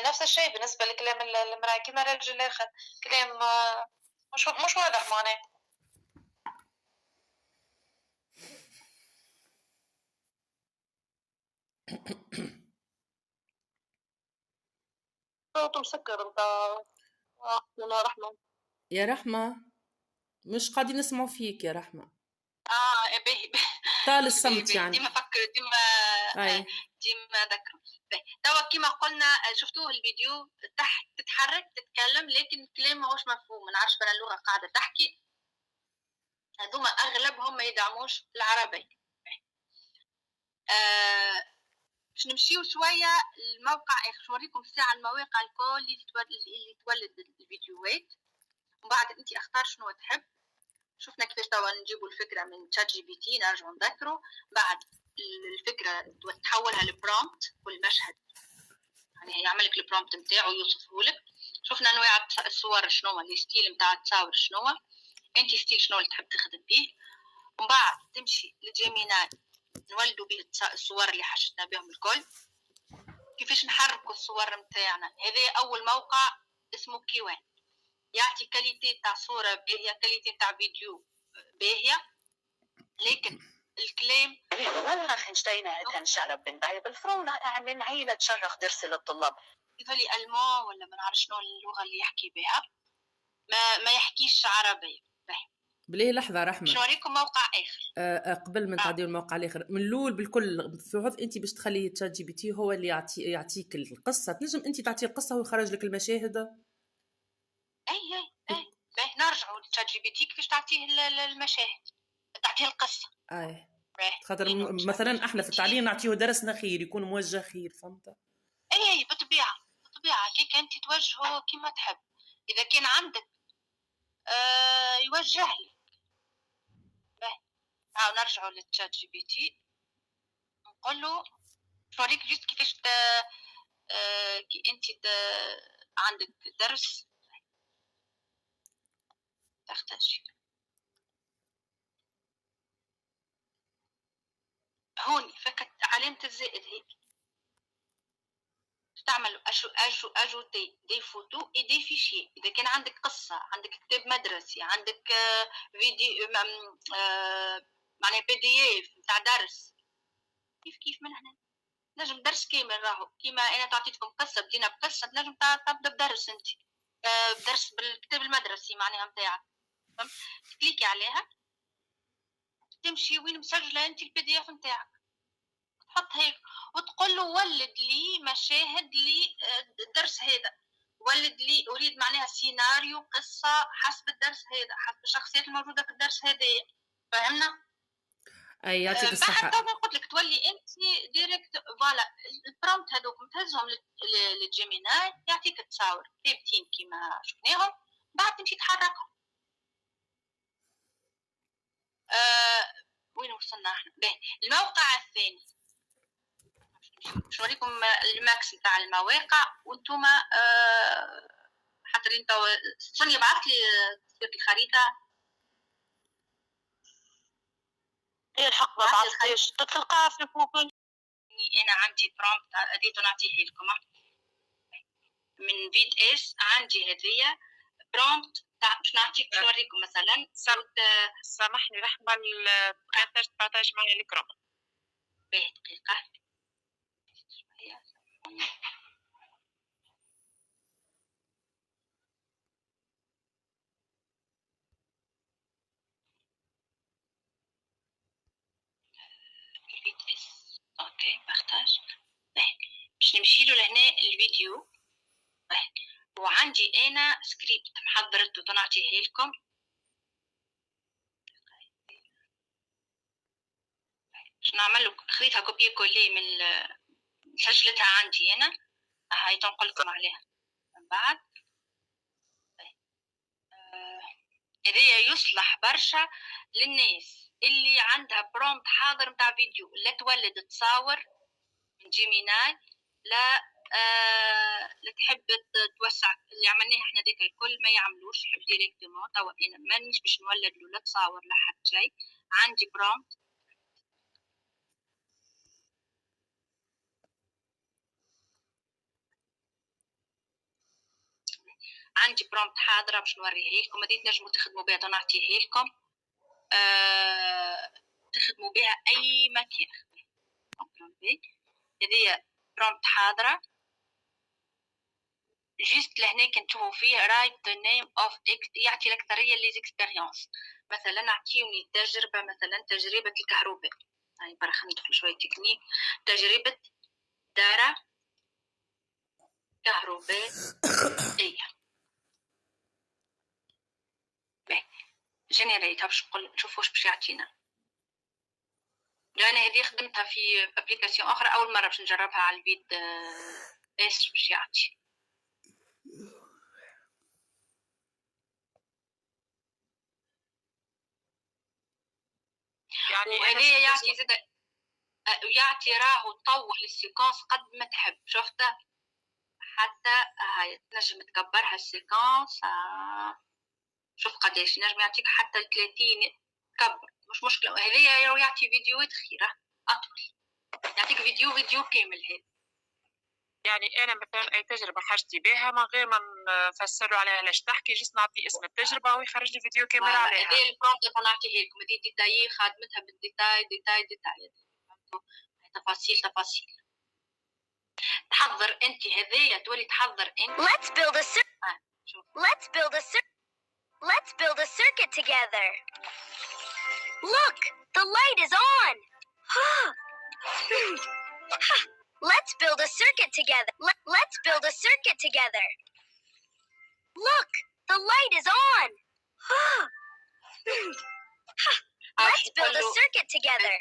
نفس الشيء بالنسبة لكلام المرأة كما الرجل الآخر، كلام مش واضح معناه. صوته مسكر انت. انا رحمة يا رحمة مش قاعدين نسمعوا فيك يا رحمة. باهي طال الصمت يعني. ديما فكر ديما ذكر. توا كيما قلنا شفتوه الفيديو تحت تتحرك تتكلم لكن الكلام ماهوش مفهوم، ما نعرفش بين اللغة قاعدة تحكي هذوما أغلبهم ما يدعموش العربي. باش نمشيو شوية الموقع نوريكم الساعة المواقع الكل اللي تولد الفيديوهات ومن بعد انت اختار شنو تحب. شفنا كيفاش توا نجيبوا الفكرة من تشات جي بي تي نرجعوا نذكروا، بعد الفكرة تحولها لبرومبت والمشهد يعني هيعمل لك البرومبت نتاعو يوصفه لك. شفنا انواع الصور شنو الستيل نتاع التصاور شنو انت ستيل شنو اللي تحب تخدم بيه، ومن بعد تمشي لجيميناي نولدوا به الصور اللي حشتنا بهم الكل. كيفاش نحركوا الصور نتاعنا، هذا اول موقع اسمه كيوان يعطي كاليتي تاع صورة باهية كاليتي تاع فيديو باهية لكن الكلام والله خنشتينا تنشرب بن بايب الفرونة اعمل عيلة تشرخ درس للطلاب. يظلي ألمان ولا ما نعرف شنو اللغة اللي يحكي بها ما يحكيش عربي. بليه لحظة رحمة باش نوريكم موقع آخر. قبل ما تعديو الموقع الآخر من الأول بالكل في عوض أنت باش تخلي تشات جي بي تي هو اللي يعطيك القصة، تنجم أنت تعطيه القصة ويخرج لك المشاهد. أي باهي نرجعوا لتشات جي بي تي كيفاش تعطيه المشاهد تعطيه القصة. خاطر مثلا احنا في التعليم نعطيه درسنا خير يكون موجه خير فهمت. اي بالطبيعه كيك انت توجهه كما تحب، اذا كان عندك يوجه لك. نرجعوا للتشات جي بي تي نقول له نوريك جست كيفاش كي انت عندك درس تحتاج هوني فكت علامة الزائد هيك تعملوا اجوتي دي فوتو اي دي فيشي. اذا كان عندك قصه، عندك كتاب مدرسي، عندك فيديو معناها بي دي اف نتاع درس، كيف من هنا نجم درس كامل. راهو كيما انا تعطيتكم قصه بدينا بقصه، تنجم تبدا بدرس انت بدرس بالكتاب المدرسي معناها نتاعك. تكليكي عليها تمشي وين مسجله انت البي دي اف نتاعك، تحط هيك وتقول له ولد لي مشاهد لي الدرس هذا، ولد لي اريد معناها سيناريو قصه حسب الدرس هذا، حسب الشخصيات الموجوده في الدرس هذا. فهمنا؟ اي يعطيك الصحه. بعد قلت لك تولي انت ديريكت فوالا البرومت هذوك تهزهم للجيميناي يعطيك تصاور ثابتين كيما شفناهم، بعد تمشي تحركهم. وين وصلنا احنا؟ باهي الموقع الثاني باش نوريكم الماكس نتاع المواقع وانتم حتى اللي انت سونيا بعثت لي تصوير الخريطه. هي الحق ما بعثتيش تلقاها في جوجل. انا عندي برومبت اديت نعطيه لكم من فيد اس، عندي هذيا برومبت باش نعطيك باش نوريكم مثلا. سامحني رحمه تقدر تبارطاج معايا الكرام؟ باهي دقيقه اوكي بارتاج. باش نمشي له لهنا الفيديو. وعندي انا سكريبت محضرته تنعطيه لكم. باش نعمل له خريطه كوبي كولي من سجلتها عندي انا، هاي تنقل لكم عليها من بعد. هذا يصلح برشا للناس اللي عندها برومبت حاضر متاع فيديو، لا تولد تصاور من جيميناي، لا لا تحب توسع اللي عملناه احنا ديك الكل ما يعملوش، يحب ديريكتومون. توا انا مانيش باش نولد له لا تصاور لا حتى شيء، عندي برومبت حاضره باش نوريه لكم. هذه تنجموا تخدموا بها نعطيه لكم تخدموا بها اي مكان. هذه برومبت حاضره جيست لهنا كنشوفوا فيه رايت ذا نيم اوف اكس، يعطي الاكثريه لي زيكسبيريونس. مثلا اعطيوني تجربه، مثلا تجربه الكهرباء. هاي برا خلينا ندخل شويه تكنيك. تجربه دارة كهربائيه. جينيريت باش نشوفوا واش باش يعطينا. انا هذه خدمتها في ابليكاسيون اخرى، اول مره باش نجربها على الفيد اس باش يعطي. يعني وهذه يعطي زاد يعطي راهو طول السيكونس قد ما تحب. شفتها حتى هاي تنجم تكبرها السيكونس. شوف قداش نجم يعطيك حتى 30 كبر مش مشكله. وهذه يعطي فيديوهات خيره اطول، يعطيك فيديو كامل. هذا يعني انا مثلا اي تجربه حاجتي بها من غير ما نفسروا عليها علاش تحكي، جيت نعطي اسم التجربه ويخرج لي فيديو كامل عليها. هذه البرومبت اللي نعطيه لكم هذه ديتاي خدمتها بالديتاي ديتاي تفاصيل. تحضر انت هذايا تولي تحضر انت. Let's build a circuit together. Look, the light is on. Let's build a circuit together. Let's build a circuit together. Look, the light is on. Let's build a circuit together.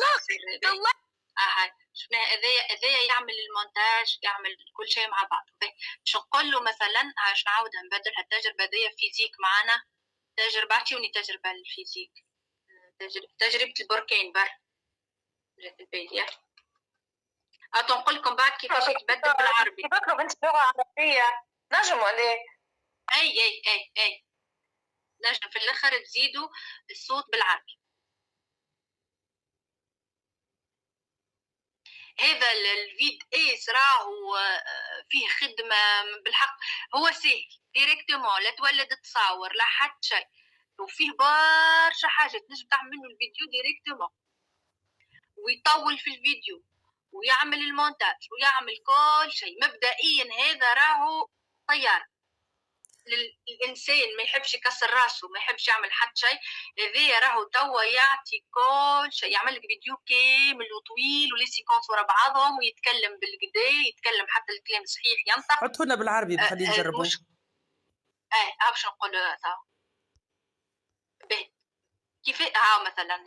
Look, the light. شفنا هذايا يعمل المونتاج، يعمل كل شيء مع بعض. باش نقول له مثلا باش نعاودها نبدلها التجربه هذيا فيزيك معنا. تجربه اعطيوني تجربه الفيزيك، تجربه البركين بر البيديا نقول لكم بعد كيفاش يتبدل بالعربي. تطلب انت لغه عربيه نجم ولا اي نجم في الاخر تزيدوا الصوت بالعربي. هذا الفيد ايس راهو فيه خدمه بالحق، هو سهل ديريكتومون، لا تولد تصاور لا حتى شيء، وفيه برشا حاجات تنجم تعمل منه الفيديو ديريكتومون، ويطول في الفيديو ويعمل المونتاج ويعمل كل شيء. مبدئيا هذا راهو طيار للانسان ما يحبش يكسر راسه، ما يحبش يعمل حتى شيء، هذا راهو توا يعطي كل شيء، يعمل لك فيديو كامل وطويل ولي سيكونس ورا بعضهم، ويتكلم بالكدا، يتكلم حتى الكلام صحيح ينطق. حطوا لنا بالعربي بخلي نجربوا. باش نقول كيف مثلا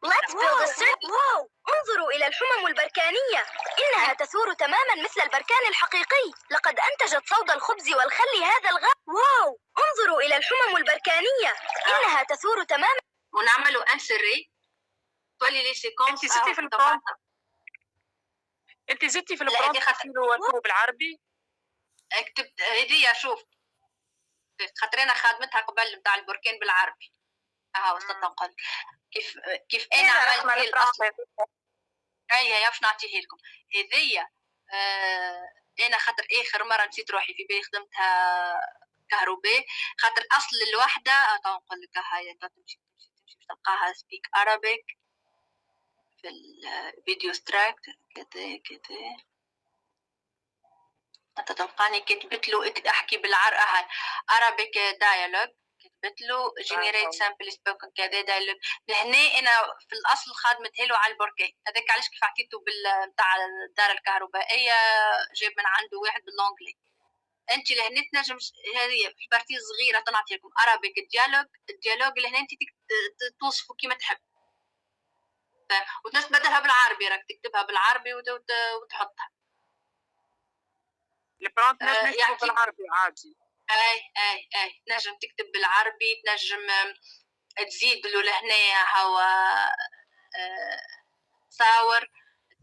Let's build a circuit. انظروا إلى الحمم البركانية، إنها تثور تماما مثل البركان الحقيقي. لقد أنتجت صودا الخبز والخل هذا الغاز. واو، انظروا إلى الحمم البركانية، إنها تثور تماما. ونعملوا انسري تولي لي سيكونس. انت زدتي في البرومبت، انت زدتي في البرومبت بالعربي. كتبت هدية، شوف خاطر انا خادمتها قبل بتاع البركان بالعربي. وصلت نقول كيف انا عملت الاصل. هي باش نعطيه لكم هذيا. انا خاطر اخر مره نسيت روحي في بالي خدمتها كهرباء، خاطر اصل الوحده نقول لك هاي تمشي تلقاها سبيك ارابيك في الفيديو ستراكت كذا انت تلقاني كتبت له احكي بالعربي ارابيك دايالوج، كتبت له جينيريت سامبل سبوكن كذا دايالوج. لهنا انا في الاصل خادمتها له على البركان هذاك، علاش كيف عطيته بتاع الدار الكهربائيه جاب من عنده واحد باللونجلي. انت لهنا تنجم هذه في بارتي صغيره تنعطي لكم ارابيك الديالوج لهنا انت توصفوا كيما تحب، وتنجم تبدلها بالعربي، راك تكتبها بالعربي وتحطها. البرونت نجم بالعربي عادي. اي نجم تكتب بالعربي، تنجم تزيد له لهنا هوا صور،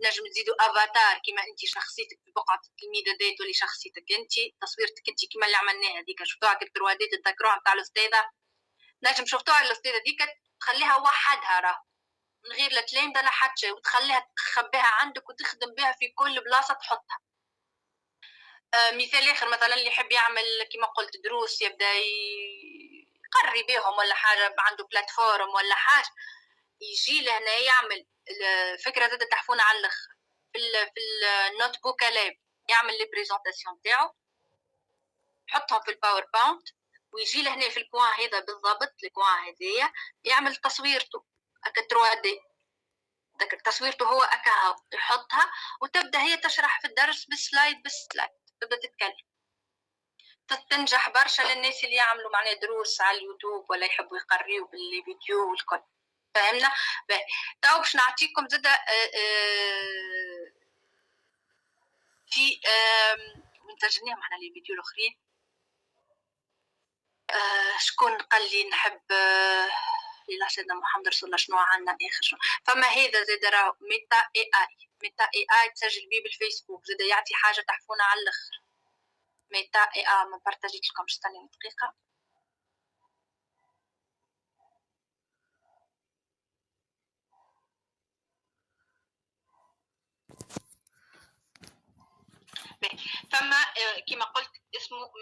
تنجم تزيدوا افاتار كيما انت شخصيتك في بقعه التلميذه ديت تولي شخصيتك انت، تصويرتك انت كيما اللي عملناها هذيك، شفتوها كالتروا دي تذكروها تاع الاستاذه، نجم شفتوها الاستاذه ديك تخليها وحدها راه من غير لا تلامذه لا حتى شيء، وتخليها تخبيها عندك وتخدم بها في كل بلاصه تحطها. مثال اخر مثلا اللي يحب يعمل كما قلت دروس، يبدا يقري بهم ولا حاجه، عنده بلاتفورم ولا حاجه، يجي لهنا يعمل فكره زاد تحفونه على الاخر في النوت بوك لاب، يعمل لي بريزونطاسيون تاعو يحطهم في الباوربوينت، ويجي لهنا في الكوان هذا بالضبط الكوان هذيا يعمل تصويرته هكا 3 دي، ذاك تصويرته هو هكا يحطها، وتبدا هي تشرح في الدرس بالسلايد تبدا تتكلم. تنجح برشا للناس اللي يعملوا معناها دروس على اليوتيوب ولا يحبوا يقريوا بالفيديو والكل، فهمنا؟ تو باش نعطيكم زاده في نسجلناهم احنا لي فيديو الاخرين. شكون قال لي نحب لا سيدنا محمد رسول الله شنو عندنا اخر شنو، فما هذا زاد راه ميتا اي اي تسجل بيه بالفيسبوك، زاد يعطي حاجه تحفونه على الاخر. ميتا اي اي ما بارطاجيت لكم، استني دقيقه. فما كما قلت اسمه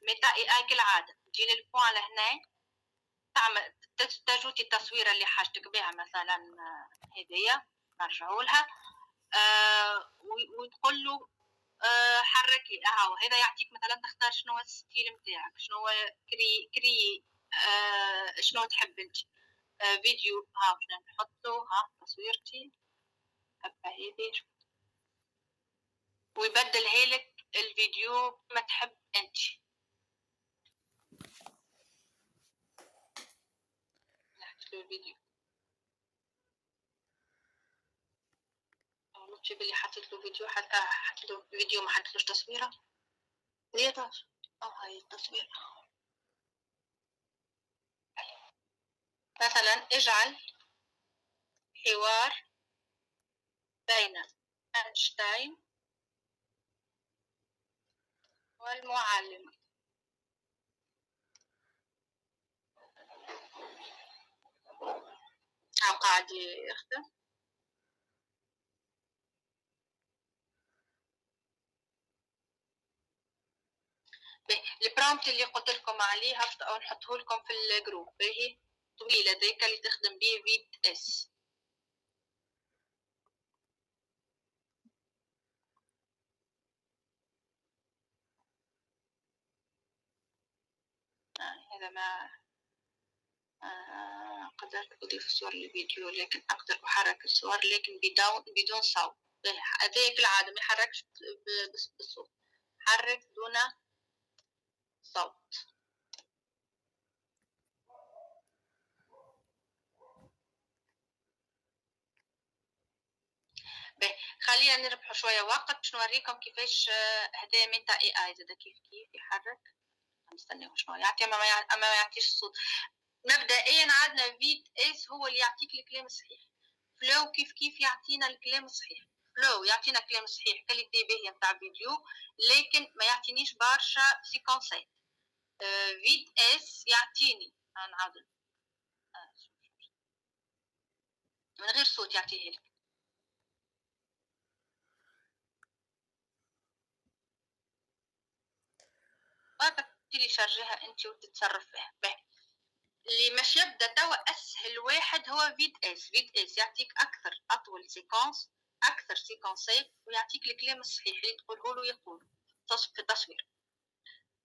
ميتا اي اي كالعاده تجي للبوان لهنا تعمل تجوتي التصويره اللي حاجتك بها، مثلا هديه نرجعوا لها وتقول له حرك لي هذا يعطيك مثلا تختار شنو هو الستيل نتاعك، شنو هو كري شنو تحب انت فيديو. باش نحطو تصويرتي هكا هذه، ويبدلها لك الفيديو كما تحب انت. نحط له الفيديو نكتب اللي حطيت له فيديو، حطيت له فيديو ما حطيتلوش تصويره ليش هاي التصوير. مثلا اجعل حوار شتاين والمعلم. قاعد يخدم. البرومبت اللي قلت لكم عليها نحطه لكم في الجروب، هي طويله ذيك اللي تخدم به فيت اس. هذا ما قدرت أضيف صور للفيديو، لكن أقدر أحرك الصور لكن بدون صوت. هذا في العادة ما يحركش بالصوت، حرك دون صوت. خلينا نربحوا شوية وقت باش نوريكم كيفاش هدايا ميتا اي زاد كيف يحرك. نستناو شنو يعطي اما ما يعطيش الصوت. مبدئيا عندنا فيت اس هو اللي يعطيك الكلام الصحيح. فلو كيف يعطينا الكلام الصحيح. فلو يعطينا كلام صحيح كاليتي باهية نتاع فيديو، لكن ما يعطينيش برشا سيكونسات. فيت اس يعطيني نعاود من غير صوت يعطيه لك. تيليشارجيها انت وتتصرف فيها. اللي مش يبدا توا اسهل واحد هو فيت اس يعطيك اكثر اطول سيكونس، اكثر سيكونسات، ويعطيك الكلام الصحيح اللي تقوله له يقول في التصوير.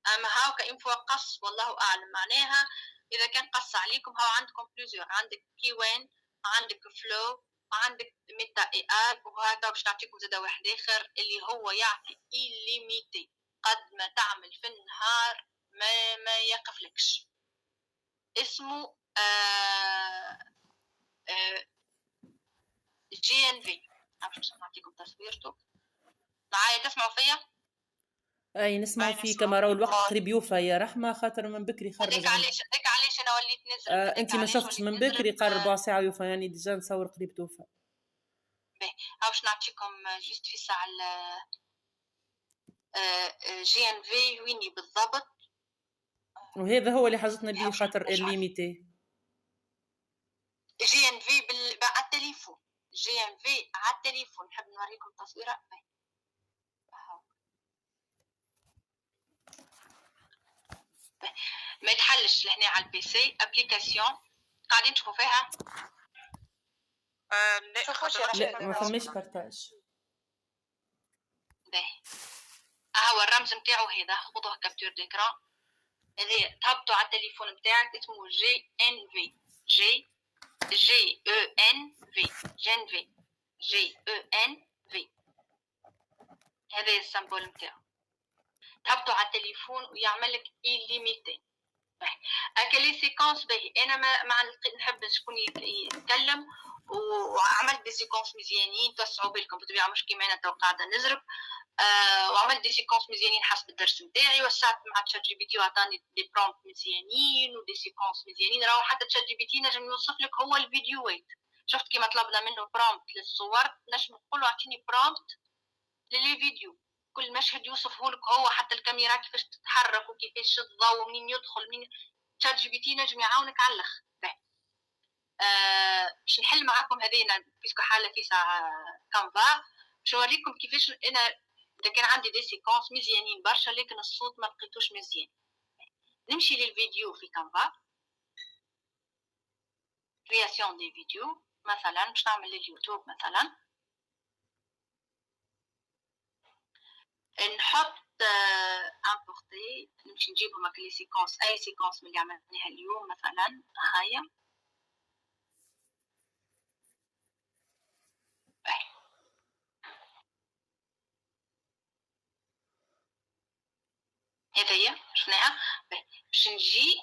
اما هاوكا انفو قص والله اعلم معناها. اذا كان قص عليكم هاو عندكم بلوزيور، عندك كيوان، عندك فلو، عندك ميتا اي ال، وهذا باش نعطيكم زاد واحد اخر اللي هو يعطي إليميتي قد ما تعمل في النهار ما يقفلكش. اسمه جي ان في. باش نعطيكم تصويرته معايا، تسمعوا فيا؟ اي نسمعوا فيك، ما راهو الوقت قريب يوفى يا رحمه، خاطر من بكري خرج. هذاك علاش انا وليت نزرب. انت ما شفتش من بكري قال 4 ساعه يوفى، يعني ديجا نصور قريب توفى. باهي باش نعطيكم جيست في ساعه جي ان في ويني بالضبط. وهذا هو اللي حاجتنا به خاطر الليميتي. جي ان في على التليفون، جي ان في على التليفون. نحب نوريكم التصويره. ما يتحلش لهنا على البي سي. ابليكاسيون قاعدين تشوفوا فيها؟ لا ما فماش بارتاج. باهي هو الرمز نتاعو هذا، خذوه كابتور ديكران. هذا تهبطوا على التليفون نتاعك، اسمه جي ان في. جي او ان في جي او ان في. هذا السمبول نتاعو. تهبطوا على التليفون ويعمل لك إليميتي. هكا لي سيكونس باهي. انا ما نحب شكون يتكلم، وعملت دي سيكونس مزيانين توسعوا بالكم بطبيعه، مش كيما انا تو قاعده نزرب. وعملت دي سيكونس مزيانين حسب الدرس نتاعي، وسعت مع تشات جي بي تي وعطاني دي برومبت مزيانين ودي سيكونس مزيانين. راهو حتى تشات جي بي تي نجم يوصف لك هو الفيديوهات. شفت كيما طلبنا منه برومبت للصور، نجم نقول له اعطيني برومبت للفيديو، كل مشهد يوصفه لك هو، حتى الكاميرا كيفاش تتحرك وكيفاش الضوء ومنين يدخل منين. تشات جي بي تي نجم يعاونك على الاخر. باش نحل معاكم هذينا بيسكو حاله في ساعه كانفا، باش نوريكم كيفاش انا اذا كان عندي دي سيكونس مزيانين برشا لكن الصوت ما لقيتوش مزيان. نمشي للفيديو في كانفا، كرياسيون دي فيديو مثلا، باش نعمل لليوتيوب مثلا. نحط امبورتي، نمشي نجيب هما لي سيكونس، اي سيكونس من اللي عملناها اليوم مثلا. هاهي هذايا شفناها. باش نجي